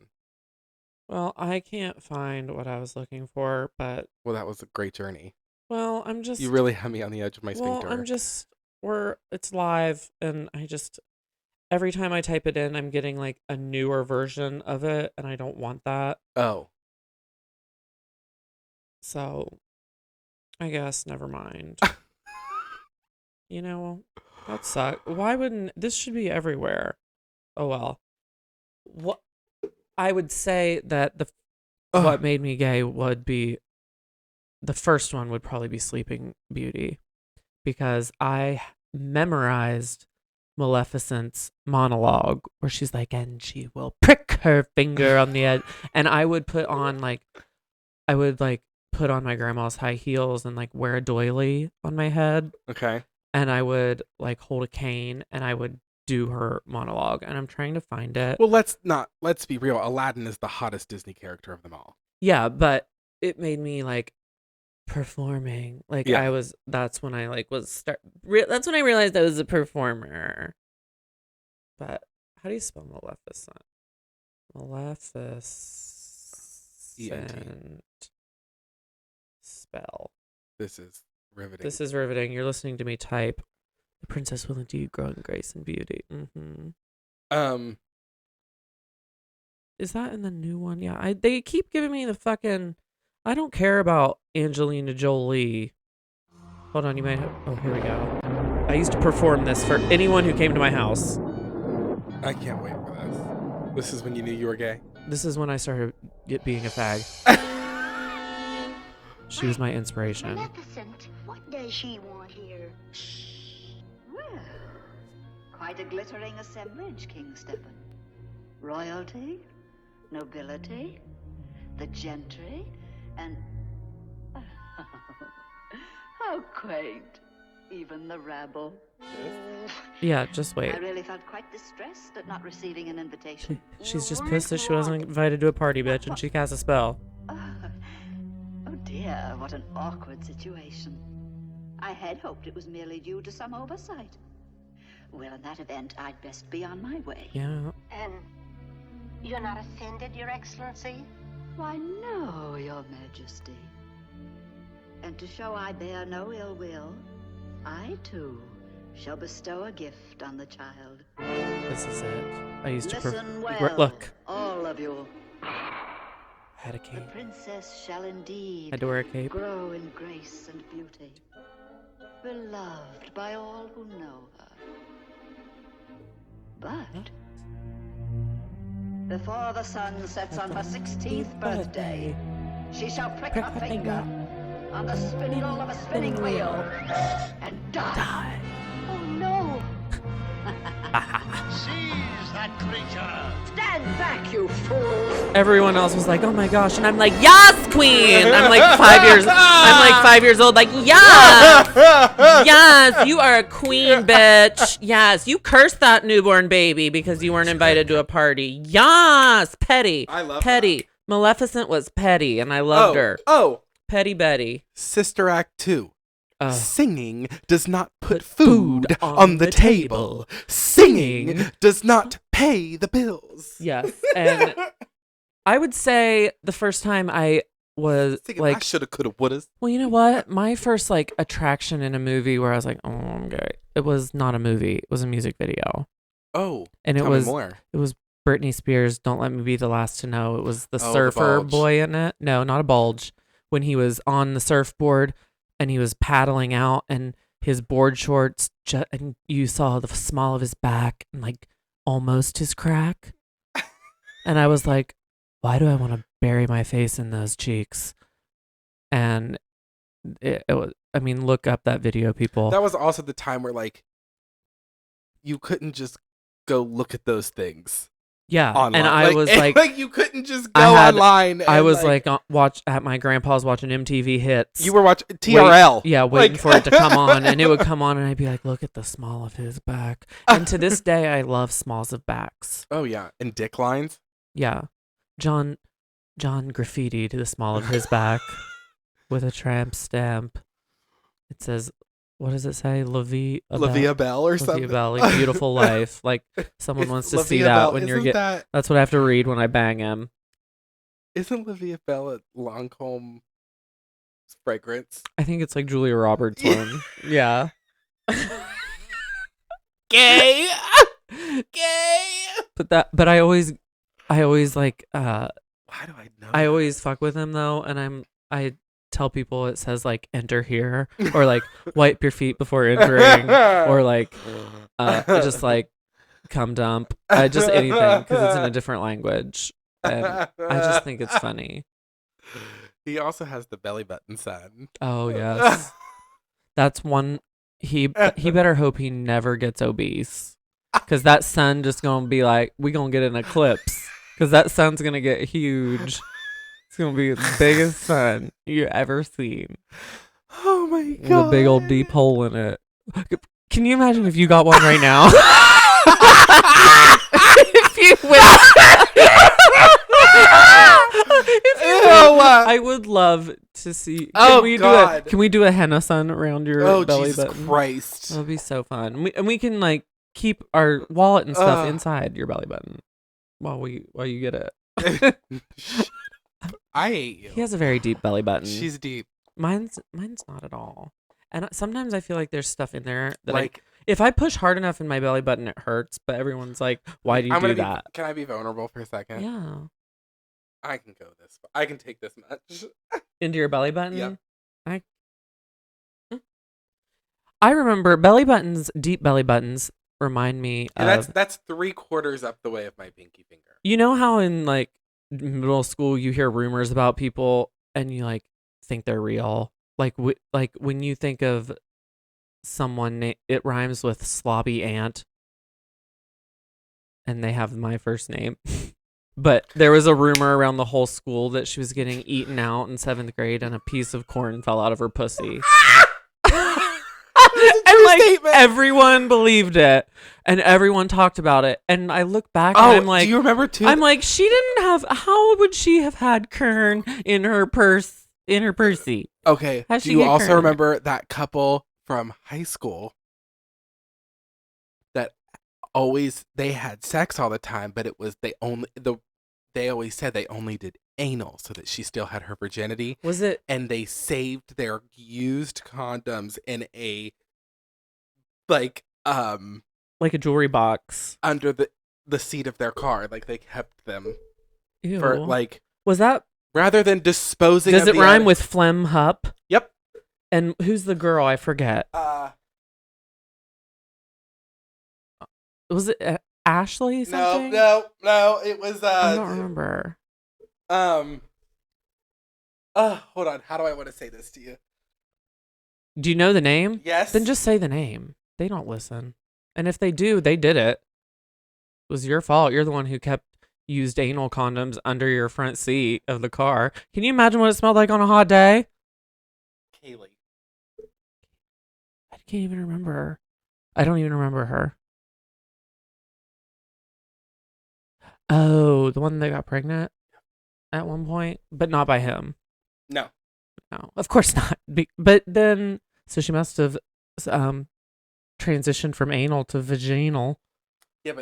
Well, I can't find what I was looking for, but Well, that was a great journey. well, I'm just You really had me on the edge of my well, sphincter. it's live, and I just every time I type it in, I'm getting like a newer version of it, and I don't want that. Oh, So I guess never mind. You know, that sucks. Why wouldn't this should be everywhere? Oh well. What I would say that what made me gay would be the first one would probably be Sleeping Beauty, because I memorized Maleficent's monologue where she's like, and she will prick her finger on the edge, and I would put on my grandma's high heels and like wear a doily on my head, okay. and I would like hold a cane and I would do her monologue, and I'm trying to find it. Well, let's be real. Aladdin is the hottest Disney character of them all. Yeah, but it made me like performing. Like Yeah. that's when I like that's when I realized I was a performer. But how do you spell Maleficent? Maleficent. Spell. This is riveting. This is riveting. You're listening to me type. The princess will indeed grow in grace and beauty. Is that in the new one? Yeah. They keep giving me the fucking. I don't care about Angelina Jolie. Hold on, you might have. Oh, here we go. I used to perform this for anyone who came to my house. I can't wait for this. This is when you knew you were gay. This is when I started being a fag. She was my inspiration. Maleficent, what does she want here? Well, quite a glittering assemblage, King Stephen. Royalty, nobility, the gentry, and... how quaint. Even the rabble. Yeah, just wait. I really felt quite distressed at not receiving an invitation. She's just pissed that she wasn't invited to a party, bitch, and she cast a spell. Oh dear, what an awkward situation. I had hoped it was merely due to some oversight. Well, in that event, I'd best be on my way. Yeah. And you're not offended, Your Excellency? Why, no, Your Majesty. And to show I bear no ill will, I, too, shall bestow a gift on the child. This is it. I used to Listen well, look. all of you. I had a The cape. princess shall indeed Had to wear a cape. grow in grace and beauty, beloved by all who know her. But before the sun sets on her 16th birthday, she shall prick her finger on the spindle of a spinning wheel and die. Oh no! Seize that creature. Stand back, you fools! Everyone else was like, "Oh my gosh," and I'm like, "Yes, queen!" I'm like 5 years old, like, "Yes, yes, you are a queen, bitch. Yes, you cursed that newborn baby because you weren't invited to a party. Yes, petty. I love petty. Maleficent was petty, and I loved her. Oh, Petty Betty. Sister Act 2. Oh. Singing does not put food food on on the the table. Singing does not pay the bills. Yes, and I would say the first time I was Singing, I like, shoulda, coulda, woulda. well, you know what? My first like attraction in a movie where I was like, oh, I'm gay. It was not a movie. It was a music video, Oh, and tell me more. it was Britney Spears. Don't Let Me Be the Last to Know. It was the Oh, the surfer bulge. boy in it. No, not a bulge. When he was on the surfboard and he was paddling out, and his board shorts, and you saw the small of his back and like almost his crack. And I was like, why do I want to bury my face in those cheeks? And it was, I mean, look up that video, people. That was also the time where, like, you couldn't just go look at those things Yeah. online. And I was like, like you couldn't just go I had- online. I and, was like, watch at my grandpa's watching MTV hits. you were watching TRL. Waiting Like- for it to come on, and it would come on, and I'd be like, look at the small of his back. And to this day, I love smalls of backs. Oh yeah, and dick lines. Yeah. John graffitied the small of his back with a tramp stamp. It says, what does it say? La Vie Bell or La Vie something. Belle, like beautiful life. Like someone wants to see that when you're getting. That's what I have to read when I bang him. Isn't Livia Bell a Lancome fragrance? I think it's like Julia Roberts one. Yeah. Gay. Gay. But I always like Why do I know? I always fuck with him though, and I tell people it says like enter here or like wipe your feet before entering or like just like come dump, just anything because it's in a different language, and I just think it's funny. He also has the belly button sign. Oh yes, that's one. He better hope he never gets obese, because that sun just gonna be like, we gonna get an eclipse, because that sun's gonna get huge. It's gonna be the biggest sun you ever seen. Oh my With god! a big old deep hole in it. Can you imagine if you got one right now? If you went. I would love to see. Can we do a henna sun around your belly Jesus button? Christ! That'd be so fun. And we can like keep our wallet and stuff inside your belly button while you get it. I hate you. He has a very deep belly button. She's deep. Mine's not at all. And sometimes I feel like there's stuff in there that Like, if I push hard enough in my belly button, it hurts. But everyone's like, "Why do you do that?" Can I be vulnerable for a second? Yeah, I can go this. I can take this much. into your belly button. Yep. I remember belly buttons. Deep belly buttons remind me of. That's 3/4 up the way of my pinky finger. You know how in like middle school you hear rumors about people and you like think they're real. Like when you think of someone, it rhymes with slobby ant, and they have my first name. But there was a rumor around the whole school that she was getting eaten out in 7th grade, and a piece of corn fell out of her pussy. And like statement. everyone believed it, and everyone talked about it. And I look back, and I'm like, do you remember too? I'm like, she didn't have. How would she have had kern in her purse? In her pursy? Okay. How'd Do she you get also kern? remember that couple from high school that they had sex all the time, but it was they always said they only did anal so that she still had her virginity, Was it? and they saved their used condoms in a like Like a jewelry box? under the seat of their car. Like they kept them Ew. for like Was that? rather than disposing. Does of it the rhyme item- with phlegm hup? Yep. And who's the girl? I forget. Was it Ashley something? No. It was I don't remember. hold on. How do I want to say this to you? Do you know the name? Yes. Then just say the name. They don't listen. And if they do, they did it. was your fault. You're the one who kept used anal condoms under your front seat of the car. Can you imagine what it smelled like on a hot day? Kaylee. I can't even remember her. I don't even remember her. Oh, the one that got pregnant at one point, but not by him. No. No, of course not. But then, so she must have transitioned from anal to vaginal. Yeah,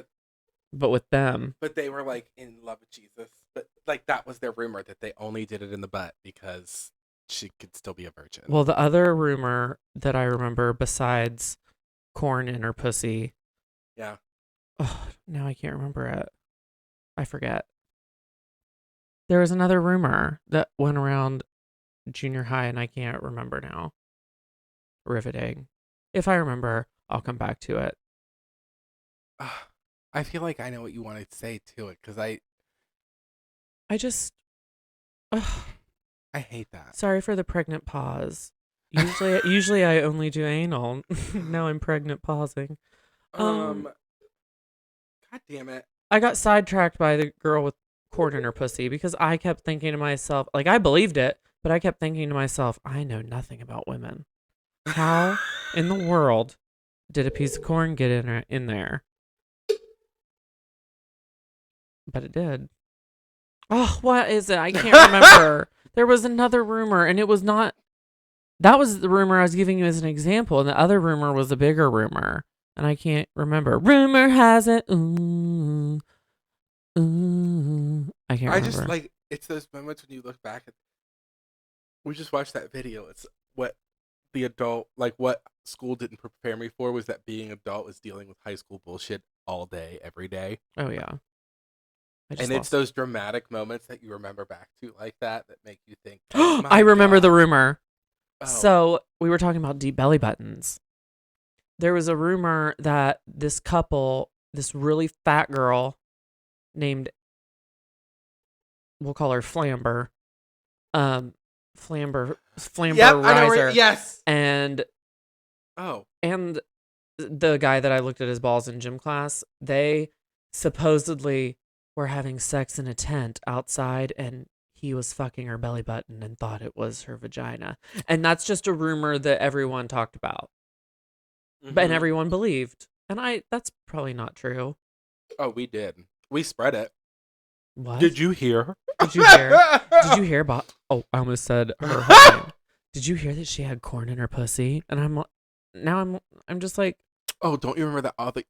but with them. But they were like in love with Jesus. But like that was their rumor, that they only did it in the butt because she could still be a virgin. Well, the other rumor that I remember besides corn in her pussy. Yeah. Oh, now I can't remember it. I forget. There was another rumor that went around junior high, and I can't remember now. Riveting. If I remember, I'll come back to it. I feel like I know what you want to say to it, because I just... I hate that. Sorry for the pregnant pause. Usually I only do anal. Now I'm pregnant pausing. God damn it. I got sidetracked by the girl with corn in her pussy because I kept thinking to myself, like, I believed it, but I kept thinking to myself, I know nothing about women. How in the world did a piece of corn get in there? But it did. Oh, what is it? I can't remember. There was another rumor, and it was not... That was the rumor I was giving you as an example, and the other rumor was a bigger rumor, and I can't remember. Rumor has it. Ooh, ooh. I can't remember. I just like, it's those moments when you look back at... We just watched that video. It's what the adult, like what school didn't prepare me for was that being adult was dealing with high school bullshit all day, every day. Oh, yeah. And it's those dramatic moments that you remember back to like that make you think, I remember the rumor. Oh. So we were talking about deep belly buttons. There was a rumor that this couple, this really fat girl named, we'll call her Flamber, Flamber yep, Riser. Yes. And and the guy that I looked at his balls in gym class, they supposedly were having sex in a tent outside, and he was fucking her belly button and thought it was her vagina. And that's just a rumor that everyone talked about. Mm-hmm. And everyone believed. And that's probably not true. Oh, we did. We spread it. What? Did you hear? Did you hear about... Oh, I almost said her whole name. Did you hear that she had corn in her pussy? And I'm just like... Oh, don't you remember that other...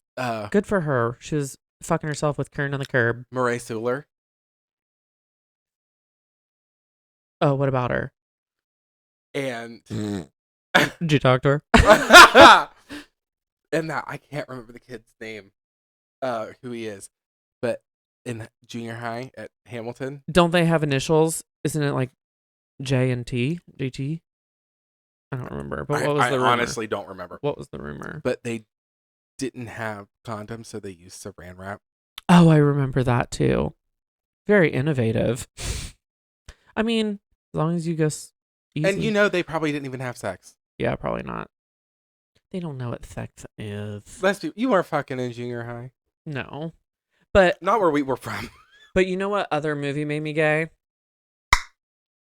Good for her. She was fucking herself with corn on the curb. Murray Suler? Oh, what about her? And... Did you talk to her? And that, I can't remember the kid's name, who he is, but in junior high at Hamilton. Don't they have initials? Isn't it like J and T? JT? I don't remember. But what was the rumor? I honestly don't remember. What was the rumor? But they didn't have condoms, so they used saran wrap. Oh, I remember that too. Very innovative. I mean, as long as you go easy. And you know they probably didn't even have sex. Yeah, probably not. They don't know what sex is. You weren't fucking in junior high. No. But not where we were from. But you know what other movie made me gay?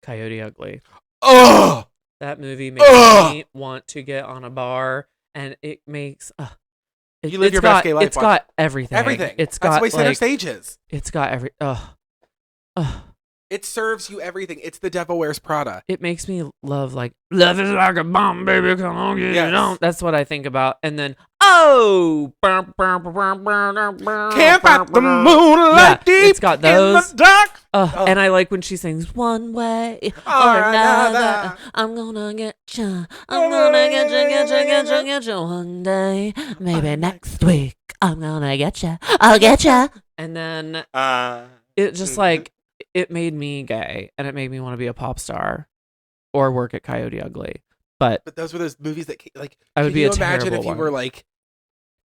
Coyote Ugly. Oh! That movie made me want to get on a bar, and it makes... you live your best gay life. It's got everything. Everything. It's That's got the way center stage is. It's got every... It serves you everything. It's the Devil Wears Prada. It makes me love is like a bomb, baby. Come on, get it on. That's what I think about. And then, camp at the moonlight deep. It's got those. In the dark. And I like when she sings one way or another. I'm gonna get you. I'm gonna get you one day. Maybe next week. I'm gonna get you. I'll get you. And then it just it made me gay, and it made me want to be a pop star or work at Coyote Ugly. But those were those movies that I would be a terrible imagine if you one. were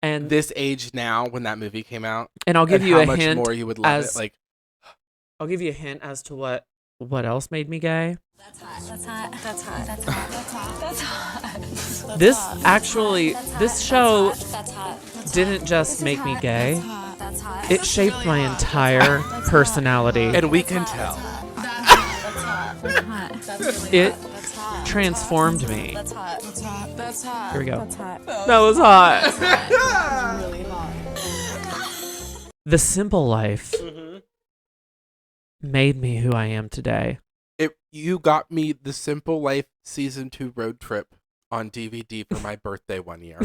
and this age now when that movie came out, and I'll give you a hint how much more you would love it. I'll give you a hint as to what else made me gay. That's hot. That's hot. That's hot. That's hot. That's hot. That's hot. This show didn't just make me gay. That's hot. It shaped my entire personality. And we can tell. That's hot. That's hot. That's really It hot. That's hot. transformed me. That's hot. That's hot. That's hot. Here we go. That's hot. That was hot. That's really hot. The simple life made me who I am today. You got me The Simple Life Season 2 Road Trip on DVD for my birthday one year.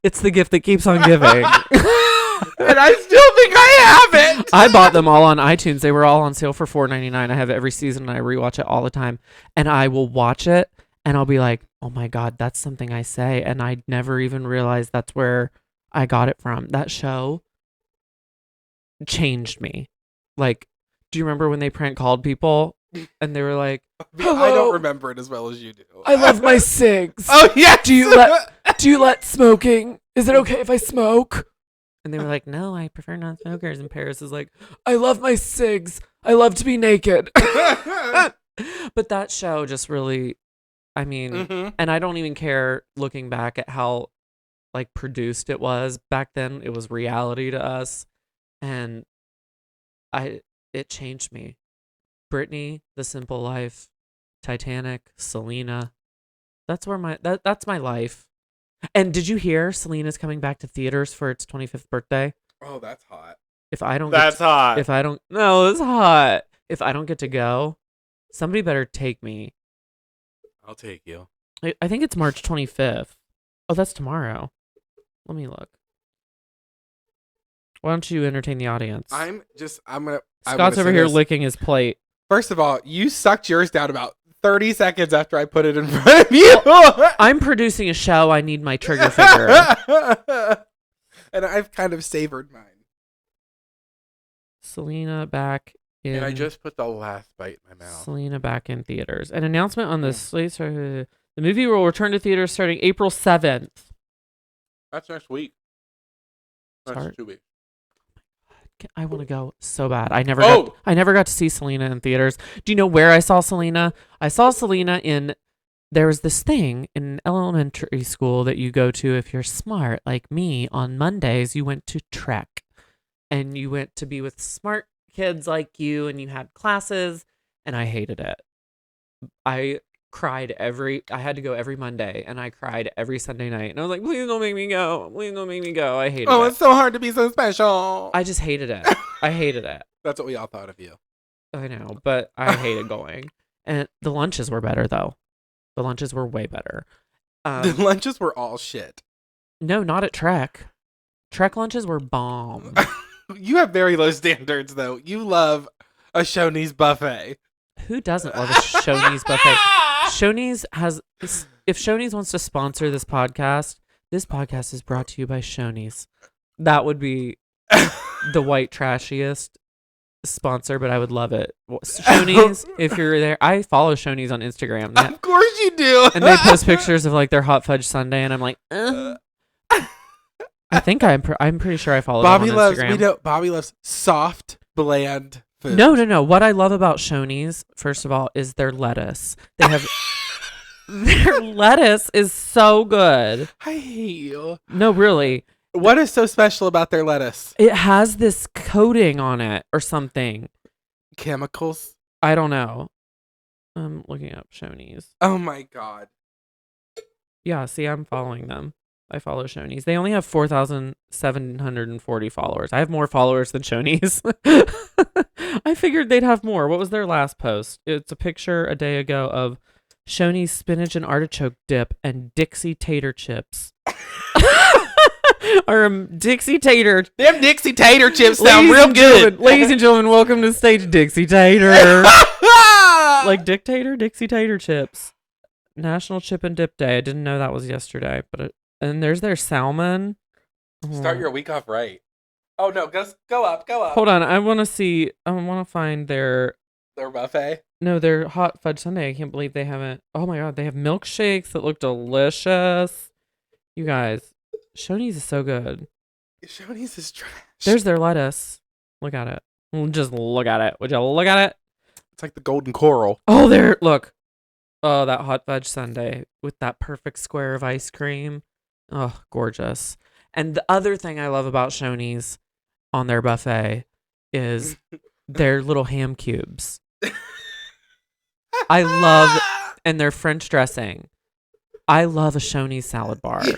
It's the gift that keeps on giving. And I still think I have it. I bought them all on iTunes. They were all on sale for $4.99. I have it every season and I rewatch it all the time. And I will watch it and I'll be like, oh my God, that's something I say. And I never even realized that's where I got it from. That show changed me. Like, do you remember when they prank called people and they were like, I don't remember it as well as you do. I love my cigs. Oh, yeah. Do you let smoking? Is it okay if I smoke? And they were like, no, I prefer non-smokers. And Paris is like, I love my cigs. I love to be naked. But that show just really, I mean, and I don't even care looking back at how like produced it was. Back then it was reality to us. And it changed me. Britney, The Simple Life, Titanic, Selena. That's where that's my life. And did you hear Selena's coming back to theaters for its 25th birthday? Oh, that's hot. Hot. No, it's hot. If I don't get to go, somebody better take me. I'll take you. I think it's March 25th. Oh, that's tomorrow. Let me look. Why don't you entertain the audience? Scott's over here licking his plate. First of all, you sucked yours down about 30 seconds after I put it in front of you. I'm producing a show. I need my trigger finger. And I've kind of savored mine. Selena back in... And I just put the last bite in my mouth. Selena back in theaters. An announcement on the slate. The movie will return to theaters starting April 7th. That's next week. That's 2 weeks. I want to go so bad. I never got to see Selena in theaters. Do you know where I saw Selena? I saw Selena in... There was this thing in elementary school that you go to if you're smart, like me. On Mondays, you went to Trek. And you went to be with smart kids like you, and you had classes, and I hated it. I had to go every Monday, and I cried every Sunday night. And I was like, please don't make me go. Please don't make me go. I hated it. Oh, it's so hard to be so special. I just hated it. I hated it. That's what we all thought of you. I know, but I hated going. And the lunches were better, though. The lunches were way better. The lunches were all shit. No, not at Trek. Trek lunches were bomb. You have very low standards, though. You love a Shoney's buffet. Who doesn't love a Shoney's buffet? Shoney's has... If Shoney's wants to sponsor this podcast is brought to you by Shoney's. That would be the white trashiest sponsor, but I would love it. Shoney's, if you're there, I follow Shoney's on Instagram. Of course you do. And they post pictures of like their hot fudge sundae, and I'm like, I think I'm pretty sure I follow them on Instagram. Bobby loves soft, bland food. No. What I love about Shoney's, first of all, is their lettuce. They have their lettuce is so good. I hate you. No, really. What is so special about their lettuce? It has this coating on it or something. Chemicals? I don't know. I'm looking up Shoney's. Oh my God. Yeah, see, I'm following them. I follow Shoney's. They only have 4,740 followers. I have more followers than Shoney's. I figured they'd have more. What was their last post? It's a picture a day ago of Shoney's spinach and artichoke dip and Dixie tater chips. Or Dixie tater. Them Dixie tater chips sound real good. Ladies and gentlemen, welcome to the stage, Dixie tater. Like dictator, Dixie tater chips. National Chip and Dip Day. I didn't know that was yesterday, but and there's their salmon. Start your week off right. Oh no, go up. Hold on, I want to find their buffet. No, their hot fudge sundae. I can't believe they haven't. Oh my God, they have milkshakes that look delicious. You guys, Shoney's is so good. Shoney's is trash. There's their lettuce. Look at it. Just look at it. Would you look at it? It's like the golden coral. Oh, there. Look. Oh, that hot fudge sundae with that perfect square of ice cream. Oh, gorgeous. And the other thing I love about Shoney's on their buffet is their little ham cubes. I love, and their French dressing. I love a Shoney's salad bar. Such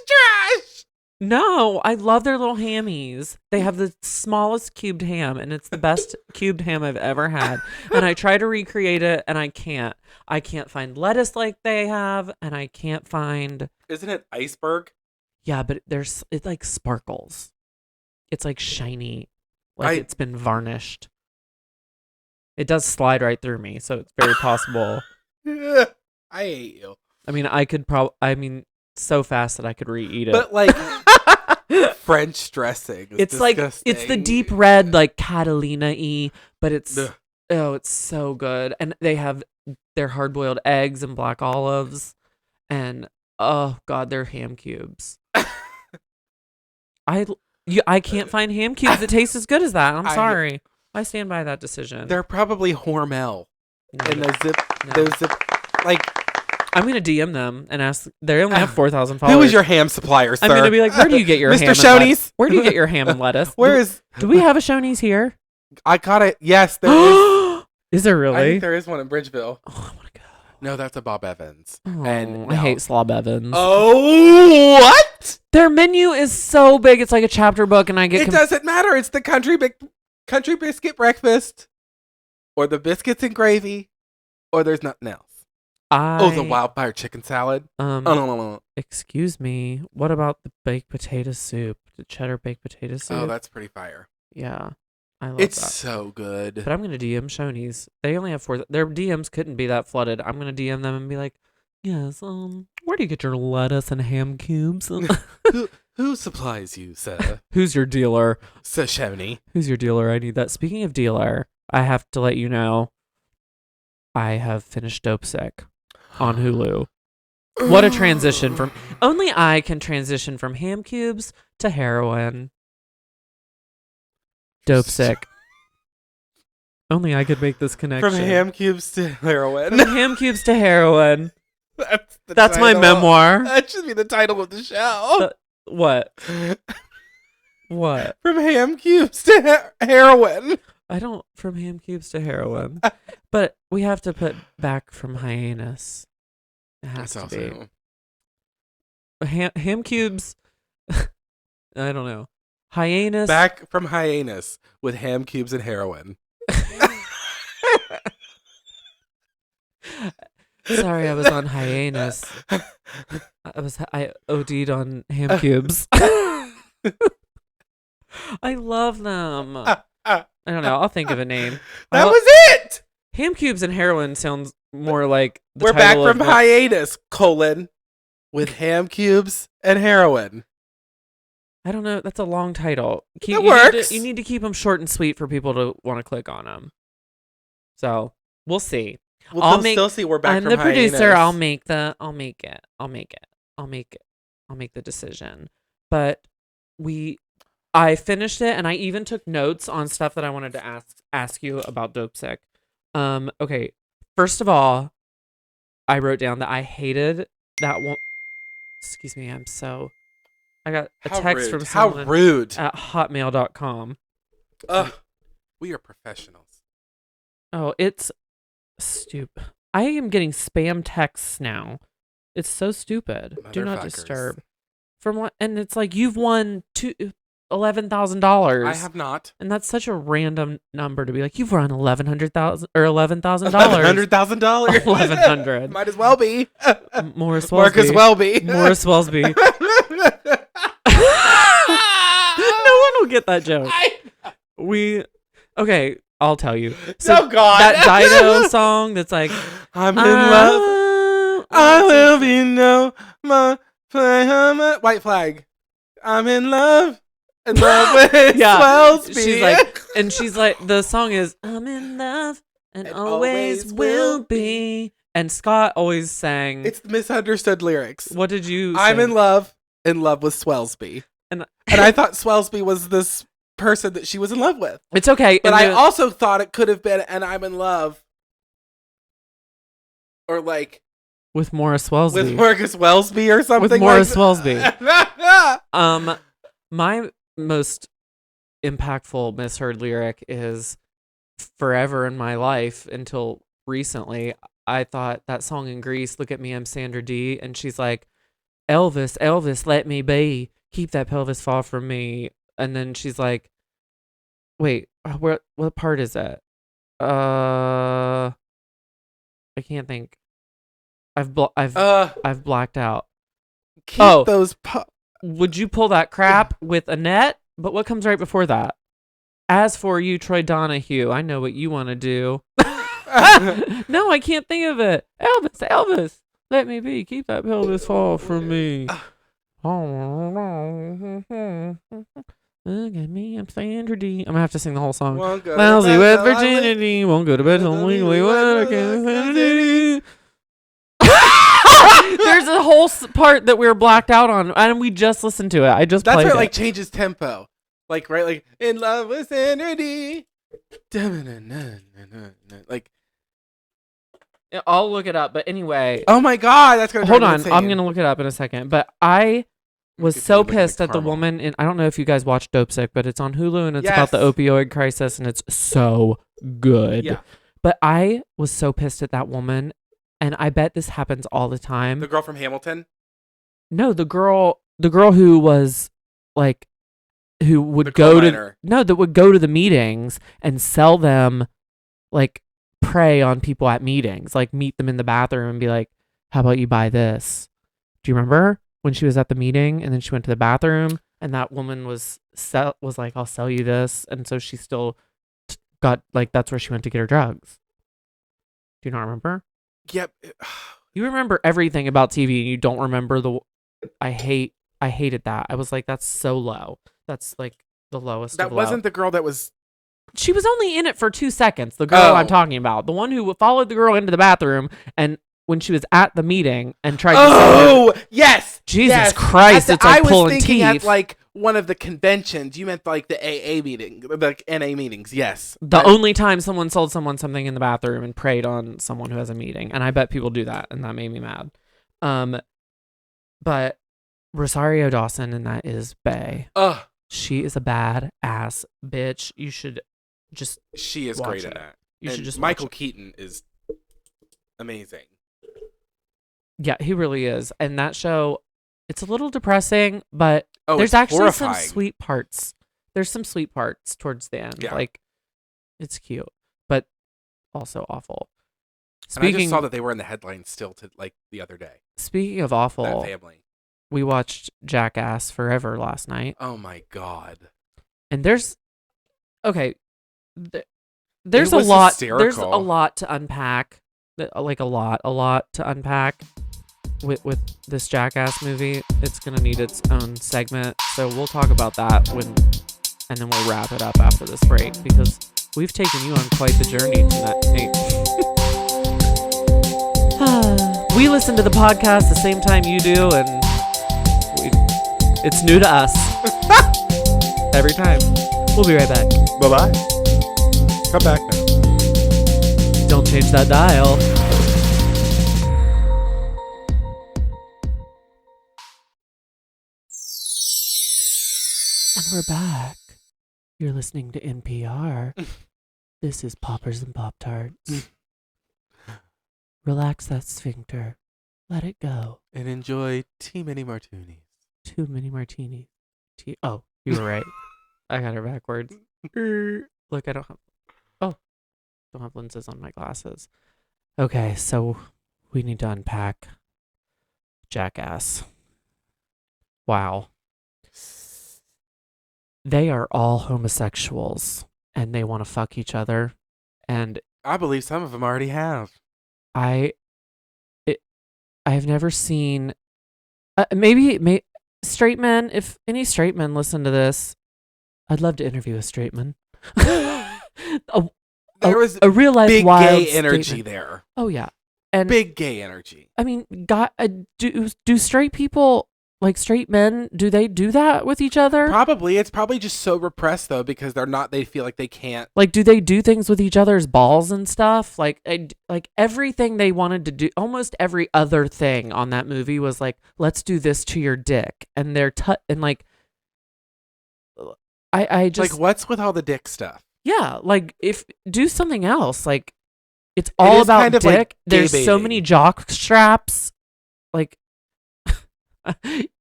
trash. No, I love their little hammies. They have the smallest cubed ham, and it's the best cubed ham I've ever had. And I try to recreate it, and I can't. I can't find lettuce like they have, and I can't find. Isn't it iceberg? Yeah, but it like sparkles. It's like shiny, like it's been varnished. It does slide right through me, so it's very possible. I hate you. I mean, so fast that I could re-eat it. But like French dressing. It's disgusting. Like it's the deep red, like Catalina-y, but it's it's so good. And they have their hard-boiled eggs and black olives, and oh god, their ham cubes. I can't find ham cubes that taste as good as that. I'm sorry. I stand by that decision. They're probably Hormel. No. And those zip, like. I'm gonna DM them and ask. They only have 4,000 followers. Who is your ham supplier, sir? I'm gonna be like, where do you get your ham? Mr. Shoney's? Where do you get your ham and lettuce? Do we have a Shoney's here? I got it. Yes, there is. Is there really? I think there is one in Bridgeville. Oh, I want to go. No, that's a Bob Evans. Oh, And I hate Slob Evans. Oh, what? Their menu is so big. It's like a chapter book, and I get. It doesn't matter. It's the country biscuit breakfast, or the biscuits and gravy, or there's nothing else. The wildfire chicken salad. Excuse me. What about the baked potato soup? The cheddar baked potato soup? Oh, that's pretty fire. Yeah. I love it's that. so good. But I'm going to DM Shoney's. They only have 4. Their DMs couldn't be that flooded. I'm going to DM them and be like, yes, where do you get your lettuce and ham cubes? Who supplies you, sir? Who's your dealer? Sir Shoney. Who's your dealer? I need that. Speaking of dealer, I have to let you know I have finished Dope Sick on Hulu. What a transition from... Only I can transition from ham cubes to heroin. Dope Sick. Only I could make this connection. From ham cubes to heroin. From ham cubes to heroin. That's my memoir. That should be the title of the show. What? What? From ham cubes to heroin. I don't... From ham cubes to heroin. But we have to put back from HiAnus. It has to be. Ham cubes... I don't know. HiAnus. Back from HiAnus with ham cubes and heroin. Sorry, I was on HiAnus. I OD'd on ham cubes. I love them. I don't know. I'll think of a name. That was it. Ham cubes and heroin sounds more like the We're back title from of HiAnus, with ham cubes and heroin. I don't know. That's a long title. It works. You need to keep them short and sweet for people to want to click on them. So we'll see. We'll still see. We're back. I'm from the producer. HiAnus. I'll make the decision. But I finished it, and I even took notes on stuff that I wanted to ask you about Dope Sick. Okay. First of all, I wrote down that I hated that one. Excuse me. I got a text from someone at hotmail.com. We are professionals. Oh, it's stupid. I am getting spam texts now. It's so stupid. Do not disturb. From what? And it's like, you've won $11,000. I have not. And that's such a random number to be like, you've won $11,000 or $11,000. $11,000. 1,100. Might as well be. Morris Wellsby. Marcus Welby. Morris Wellsby. No one will get that joke. Okay, I'll tell you. So oh God, that Dido song that's like, I'm in love. I will be white flag. I'm in love. In love with Wellsby. She's like, the song is, I'm in love and always will be. And Scott always sang. It's misunderstood lyrics. What did you I'm sing? in love with Swellsby. And I thought Swellsby was this person that she was in love with. It's okay. But I also thought it could have been, and I'm in love. Or like, With Morris Welsby. With Marcus Welsby or something. With Morris like Welsby. My most impactful misheard lyric is forever in my life until recently. I thought that song in Grease, Look at Me, I'm Sandra D. And she's like, Elvis, Elvis, let me be. Keep that pelvis far from me. And then she's like, wait, what part is that? I can't think. I've blacked out. Keep those. Would you pull that crap with a net? But what comes right before that? As for you, Troy Donahue, I know what you want to do. No, I can't think of it. Elvis, let me be. Keep that pelvis far from me. Look at me, I'm Sandra D. I'm gonna have to sing the whole song. Lousy with virginity, won't go to bed till legally wed. There's a whole part that we were blacked out on, and we just listened to it. I just That's played where it it. like changes tempo, like right, like in love with Sandra D. Like, I'll look it up, but anyway. oh my god, that's gonna Hold drive me on, insane. I'm gonna look it up in a second. But I was Could be so looking at pissed at the caramel. woman, and I don't know if you guys watched Dope Sick, but it's on Hulu, and it's Yes. about the opioid crisis, and it's so good. Yeah. But I was so pissed at that woman, and I bet this happens all the time. The girl from Hamilton. No, the girl who was like, who would The go coal to miner. that would go to the meetings and sell them, like, prey on people at meetings, like meet them in the bathroom and be like, "How about you buy this?" Do you remember when she was at the meeting and then she went to the bathroom and that woman was like, "I'll sell you this," and so she still got like that's where she went to get her drugs. Do you not remember? Yep. You remember everything about TV and you don't remember the. I hated that. I was like, that's so low. That's like the lowest. That of low. wasn't the girl that was. She was only in it for 2 seconds. The girl I'm talking about, the one who followed the girl into the bathroom, and when she was at the meeting and tried to. Oh yes. Jesus yes. Christ! It's like I was pulling thinking teeth. at like one of the conventions. You meant like the AA meeting, the NA meetings. Yes. The only time someone sold someone something in the bathroom and preyed on someone who has a meeting, and I bet people do that, and that made me mad. But Rosario Dawson, and that is Bae. She is a bad ass bitch. You should just. She is watch great it. at that. You should And just Michael watch it. Keaton is amazing. Yeah, he really is. And that show, it's a little depressing, but there's it's actually horrifying. some sweet parts. There's some sweet parts towards the end. Yeah. Like, it's cute, but also awful. And I just saw that they were in the headlines still to like the other day. Speaking of That awful, family. we watched Jackass Forever last night. Oh my god. And there's there's It a was lot there's a hysterical. lot to unpack. Like a lot to unpack with this Jackass movie. It's gonna need its own segment, so we'll talk about that and then we'll wrap it up after this break because we've taken you on quite the journey tonight. We listen to the podcast the same time you do, and it's new to us every time. We'll be right back. Bye bye. Come back now. Don't change that dial. And we're back. You're listening to NPR. This is Poppers and Pop-Tarts. Relax that sphincter. Let it go. And enjoy too many martinis. Too many martinis. Oh, you were right. I got her backwards. Look, I don't have lenses on my glasses. Okay, so we need to unpack Jackass. Wow. They are all homosexuals and they want to fuck each other, and I believe some of them already have. I have never seen maybe straight men, if any straight men listen to this, I'd love to interview a straight man. There was a real life big wild gay energy statement. there. Oh yeah. And Big gay energy. I mean, do straight people like straight men, do they do that with each other? Probably. It's probably just so repressed though, because they feel like they can't. Like, do they do things with each other's balls and stuff? Like everything they wanted to do, almost every other thing on that movie was like, let's do this to your dick. And and like, I just Like, what's with all the dick stuff? yeah, like if do something else. Like, it's all is about kind of dick. like There's gay so baiting. many jock straps. Like,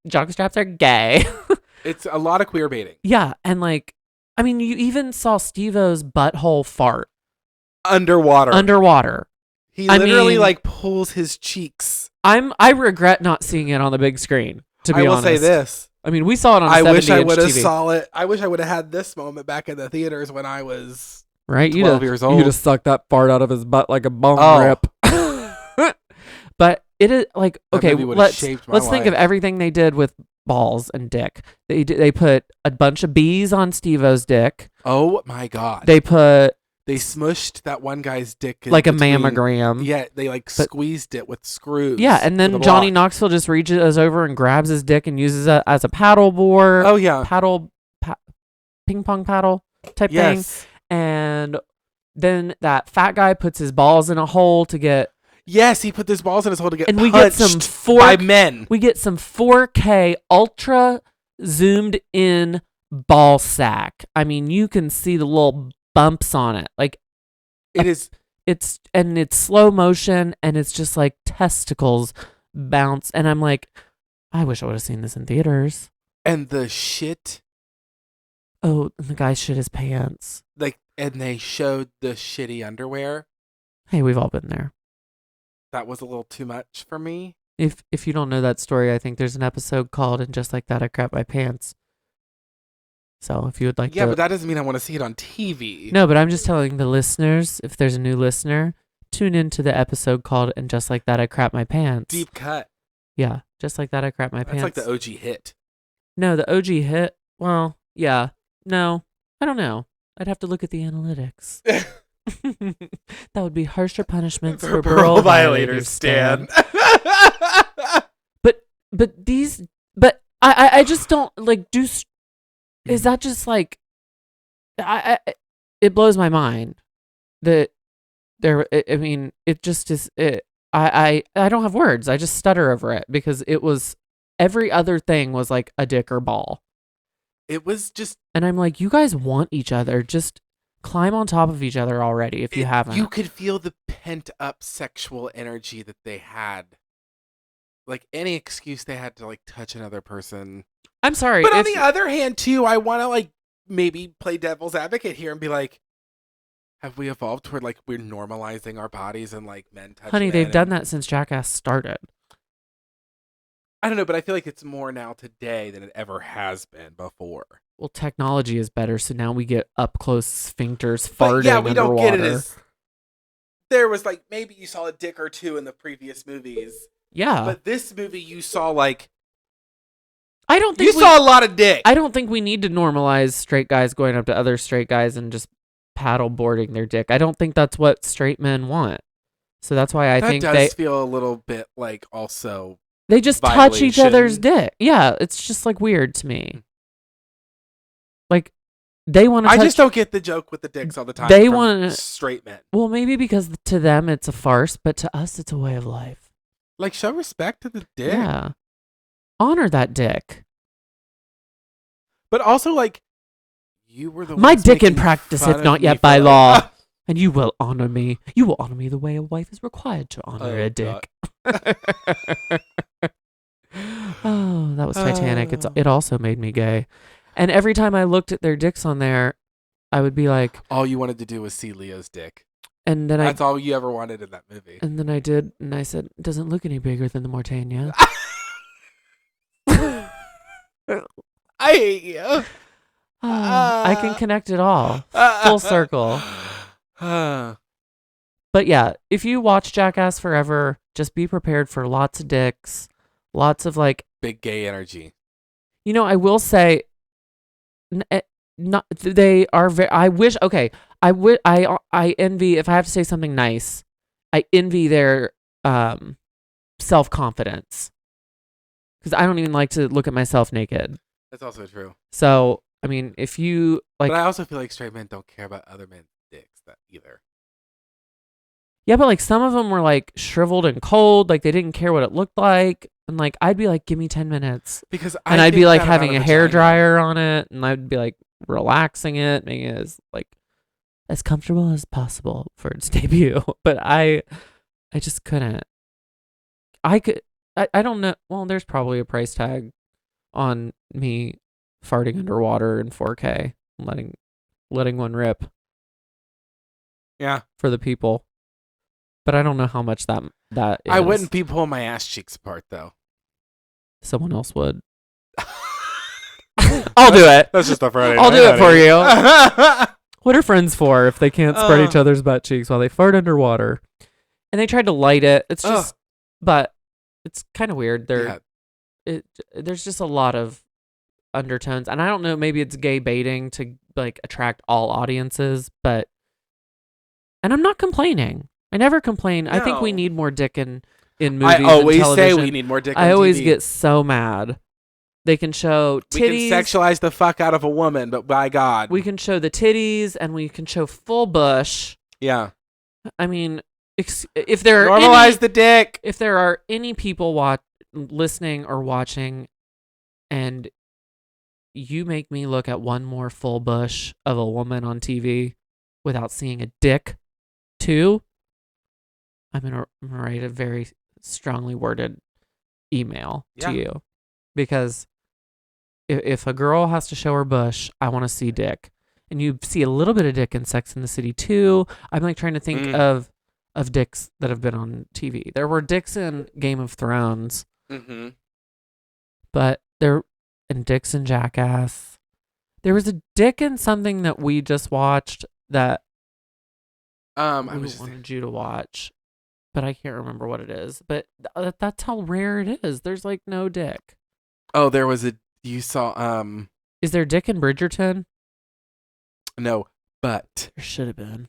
jock straps are gay. It's a lot of queer baiting. Yeah, and like, I mean, you even saw Steve-O's butthole fart Underwater. He I literally mean- like pulls his cheeks. I regret not seeing it on the big screen. To be I will honest, say this. I mean, we saw it on. I wish I 70-inch would have TV, saw it. I wish I would have had this moment back in the theaters when I was right? 12 years old. You just sucked that fart out of his butt like a bone Oh. rip. But it is like, That okay, movie would've let's shaped my think of life. everything they did with balls and dick. They put a bunch of bees on Steve-O's dick. Oh my god. They put They smushed that one guy's dick in like a between- mammogram. Yeah, they like But- squeezed it with screws. Yeah, and with then a Johnny block. Knoxville just reaches over and grabs his dick and uses it as a paddle board. Oh yeah. Ping pong paddle type thing. Yes. And then that fat guy puts his balls in a hole to get, Yes, he put his balls in his hole to get and we punched get some by men. we get some 4K ultra zoomed in ball sack. I mean, you can see the little bumps on it. Like, It is it's slow motion, and it's just like testicles bounce, and I'm like, I wish I would have seen this in theaters. and the shit Oh, and the guy shit his pants. and they showed the shitty underwear. Hey, we've all been there. That was a little too much for me. If you don't know that story, I think there's an episode called "And Just Like That I Crap My Pants." So if you would like Yeah, to, but that doesn't mean I want to see it on TV. no, but I'm just telling the listeners, if there's a new listener, tune into the episode called "And Just Like That I Crap My Pants." Deep cut. Yeah, just like that I crap my That's pants. like the OG hit. No, the OG hit. Well, yeah. No, I don't know. I'd have to look at the analytics. That would be harsher punishments for parole violators, Stan. But these, but I just don't like do. Is that just like, it blows my mind that there. I mean, it just is. I don't have words. I just stutter over it because it was every other thing was like a dick or ball. It was just And I'm like, you guys want each other. Just climb on top of each other already if you haven't. You could feel the pent up sexual energy that they had. Like any excuse they had to like touch another person. I'm sorry. But on if- the other hand, too, I want to like maybe play devil's advocate here and be like, have we evolved toward like we're normalizing our bodies and like men touch honey, men they've done and- that since Jackass started. I don't know, but I feel like it's more now today than it ever has been before. Well, technology is better, so now we get up close sphincters But farting yeah, we don't underwater. get it as there was like maybe you saw a dick or two in the previous movies, Yeah, but this movie you saw like I don't you think we, saw a lot of dick. I don't think we need to normalize straight guys going up to other straight guys and just paddle boarding their dick. I don't think that's what straight men want. So that's why I that think does feel a little bit like also they just touch each other's violation. dick. Yeah, it's just like weird to me. Like they want to. I just don't get the joke with the dicks all the time. They from wanna- straight men. Well, maybe because to them it's a farce, but to us it's a way of life. Like show respect to the dick. Yeah, honor that dick. But also like you were the My ones dick in making practice fun hath of not me yet for, by like- law. And you will honor me. You will honor me the way a wife is required to honor Oh, a dick. Oh, that was Titanic. It also made me gay. And every time I looked at their dicks on there, I would be like, all you wanted to do was see Leo's dick. and then That's all you ever wanted in that movie. I did, and I said, it doesn't look any bigger than the Mortania. I hate you. I can connect it all. Full circle. But yeah, if you watch Jackass Forever, just be prepared for lots of dicks, lots of like, Big gay energy. you know, I will say, not they are very. I wish. Okay, I envy. If I have to say something nice, I envy their self confidence. because I don't even like to look at myself naked. That's also true. So, I mean, if you like, But I also feel like straight men don't care about other men's dicks either. yeah, but like some of them were like shriveled and cold, like they didn't care what it looked like, and like I'd be like, give me 10 minutes, Because and I'd be think like that having about a hair vagina. dryer on it, and I'd be like relaxing it, making it as like as comfortable as possible for its debut. But I just couldn't. I don't know. Well, there's probably a price tag on me farting underwater in 4K, letting one rip Yeah. for the people. But I don't know how much that is. I wouldn't be pulling my ass cheeks apart, though. Someone else would. I'll do it. That's just a Friday I'll night, do it for honey. you. What are friends for if they can't spread each other's butt cheeks while they fart underwater? And they tried to light it. It's just, but it's kind of weird. There's just a lot of undertones, and I don't know. Maybe it's gay baiting to like attract all audiences, and I'm not complaining. I never complain. I think we No. need more dick in movies. I always and say television. we need more dick on I always TV. get so mad. They can show titties. We can sexualize the fuck out of a woman, but by God. We can show the titties, and we can show full bush. Yeah. I mean, if there are Normalize the dick. If there are any people listening or watching, and you make me look at one more full bush of a woman on TV without seeing a dick, too, I'm gonna write a very strongly worded email to you, because if a girl has to show her bush, I want to see dick. And you see a little bit of dick in Sex and the City too. I'm like trying to think of dicks that have been on TV. There were dicks in Game of Thrones, but and dicks in Jackass. There was a dick in something that we just watched that I we was just wanted you to watch, but I can't remember what it is. But that's how rare it is. There's like no dick. Oh, there was you saw Is there dick in Bridgerton? no, but There should have been.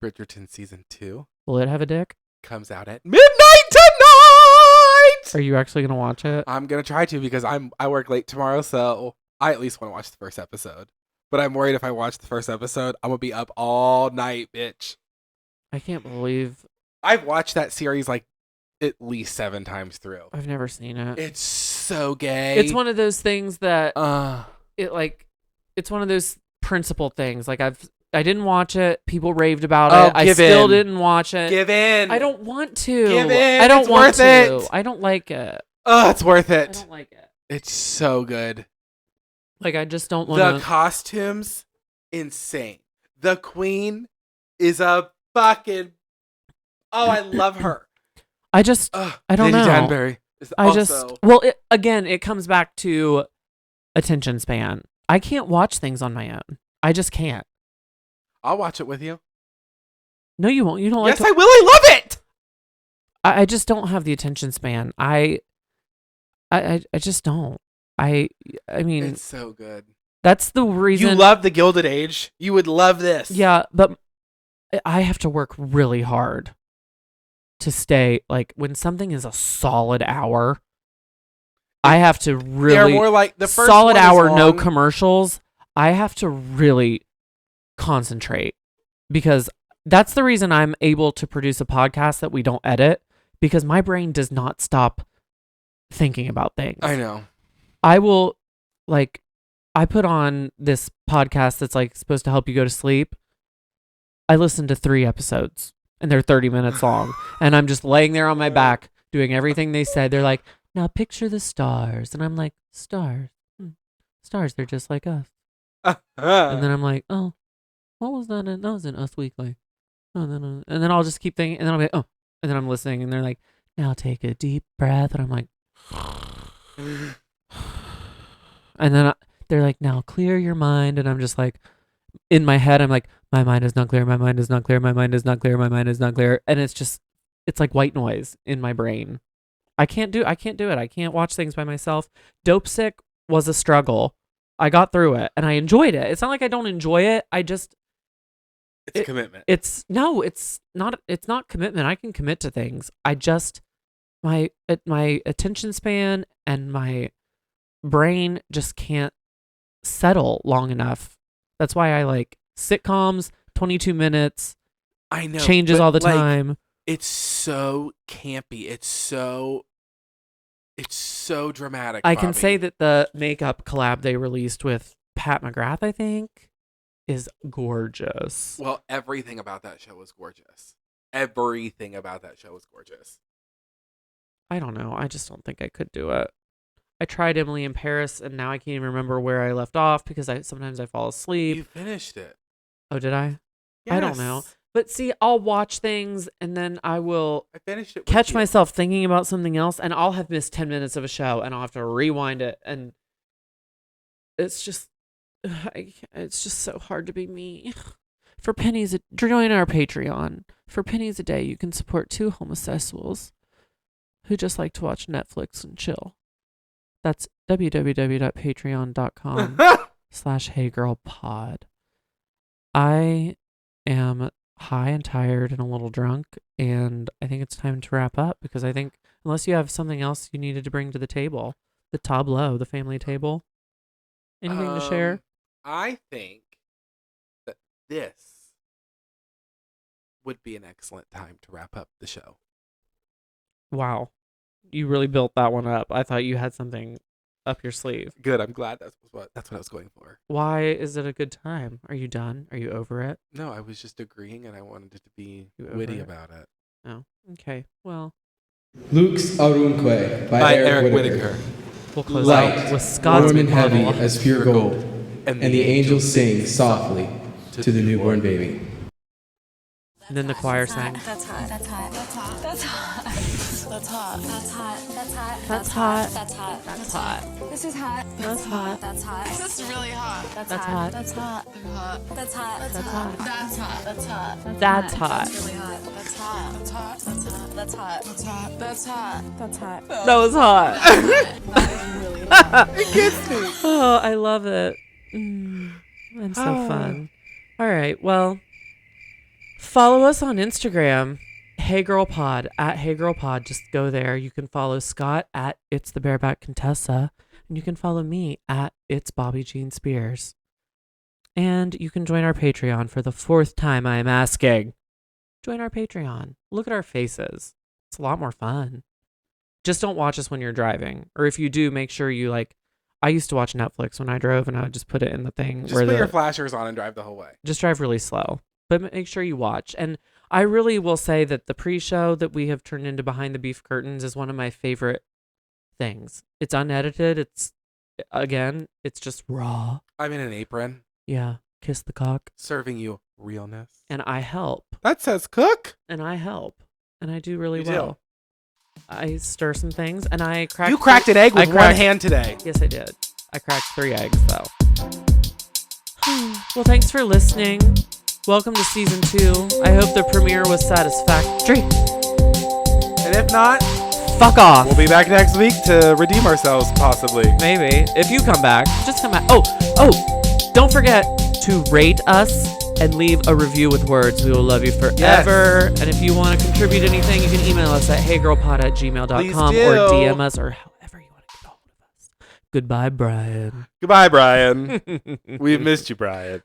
Bridgerton season 2 Will it have a dick? comes out at midnight tonight. Are you actually gonna watch it? I'm gonna try to, because I work late tomorrow, so I at least want to watch the first episode. But I'm worried if I watch the first episode, I'm gonna be up all night, bitch. I can't believe I've watched that series like at least 7 times through. I've never seen it. It's so gay. It's one of those things that it's one of those principle things. Like I didn't watch it. People raved about it. I still didn't watch it. Give in. I don't want to. Give in. I don't It's want worth to. it. I don't like it. Oh, it's worth I it. don't like it. It's so good. Like I just don't want The to. costumes, insane. The queen is a fucking. Oh, I love her. I just I don't Lady know. Danbury is also. It comes back to attention span. I can't watch things on my own. I just can't. I'll watch it with you. No, you won't. You don't like Yes, I will. I love it. I just don't have the attention span. I just don't. I mean, It's so good. that's the reason. You love the Gilded Age. You would love this. Yeah, but I have to work really hard to stay, like, when something is a solid hour, I have to really They're more like the first solid one is hour, no long. commercials. I have to really concentrate, because that's the reason I'm able to produce a podcast that we don't edit, because my brain does not stop thinking about things. I know. I will, like, I put on this podcast that's like supposed to help you go to sleep. I listened to 3 episodes and they're 30 minutes long, and I'm just laying there on my back doing everything they said. They're like, now picture the stars, and I'm like, stars, stars, they're just like us. And then I'm like, oh, what was that? That was in Us Weekly. Oh, and then I'll just keep thinking, and then I'll be like, oh, and then I'm listening, and they're like, now take a deep breath, and I'm like, and then they're like, now clear your mind, and I'm just like, in my head, I'm like, my mind is not clear, my mind is not clear, my mind is not clear, my mind is not clear, and it's like white noise in my brain. I can't do it. I can't watch things by myself. Dope Sick was a struggle. I got through it, and I enjoyed it. It's not like I don't enjoy it. It's commitment. It's not commitment. I can commit to things. I just my attention span and my brain just can't settle long enough. That's why I like sitcoms, 22 minutes, I know. changes but, all the like, time. It's so campy. It's so dramatic. I can Bobby. say that the makeup collab they released with Pat McGrath, I think, is gorgeous. Well, everything about that show was gorgeous. Everything about that show was gorgeous. I don't know. I just don't think I could do it. I tried Emily in Paris, and now I can't even remember where I left off because sometimes I fall asleep. You finished it. Oh, did I? I don't know. But see, I'll watch things, and then I will I finished it. catch myself thinking about something else, and I'll have missed 10 minutes of a show, and I'll have to rewind it, and it's just so hard to be me. For pennies, join our Patreon. For pennies a day, you can support 2 homosexuals who just like to watch Netflix and chill. That's www.patreon.com/HeyGirlPod. I am high and tired and a little drunk, and I think it's time to wrap up because I think unless you have something else you needed to bring to the table, the tableau, the family table, anything to share? I think that this would be an excellent time to wrap up the show. Wow. You really built that one up. I thought you had something up your sleeve. Good. I'm glad that's what I was going for. Why is it a good time? Are you done? Are you over it? No, I was just agreeing, and I wanted it to be You witty over it? about it. Oh, okay. Well, Luke's Arunque by Eric Whittaker. we'll close Light, out with Scott's warm and heavy monologue. as pure gold, and the angels sing softly to the newborn baby. And then the choir sang. That's hot. That's hot. That's hot. That's hot. That's hot. That's hot. That's hot. That's hot. That's hot. That's hot. This is hot. That's hot. That's hot. This is really hot. That's That's hot. hot. That's hot. That's hot. That's hot. That's hot. That's hot. That's hot. That's really hot. That's hot. That's hot. That's hot. That's hot. That's hot. That's hot. That's hot. That was hot. That is really hot. It gets me. Oh, I love it. I'm so fun. All right. Well, follow us on Instagram. HeyGirlPod at HeyGirlPod. Just go there. You can follow Scott at It's the Bareback Contessa. And you can follow me at It's Bobby Jean Spears. And you can join our Patreon for the 4th time I am asking. Join our Patreon. Look at our faces. It's a lot more fun. Just don't watch us when you're driving. Or if you do, make sure you I used to watch Netflix when I drove, and I would just put it in the thing Just put your flashers on and drive the whole way. just drive really slow. But make sure you watch. And I really will say that the pre-show that we have turned into Behind the Beef Curtains is one of my favorite things. It's unedited. It's just raw. I'm in an apron, Yeah. Kiss the cock. serving you realness. And I help. That says cook. And I help. And I do really You do. well. I stir some things, and I cracked. You cracked an egg with I one cracked- hand today. Yes, I did. I cracked 3 eggs, though. Well, thanks for listening. Welcome to season 2. I hope the premiere was satisfactory. And if not, Fuck off. we'll be back next week to redeem ourselves, possibly. Maybe. If you come back, just come back. Oh, don't forget to rate us and leave a review with words. We will love you forever. And if you want to contribute anything, you can email us at heygirlpod@gmail.com Please or do. DM us or however you want to get a hold of us. Goodbye, Brian. Goodbye, Brian. We've missed you, Brian.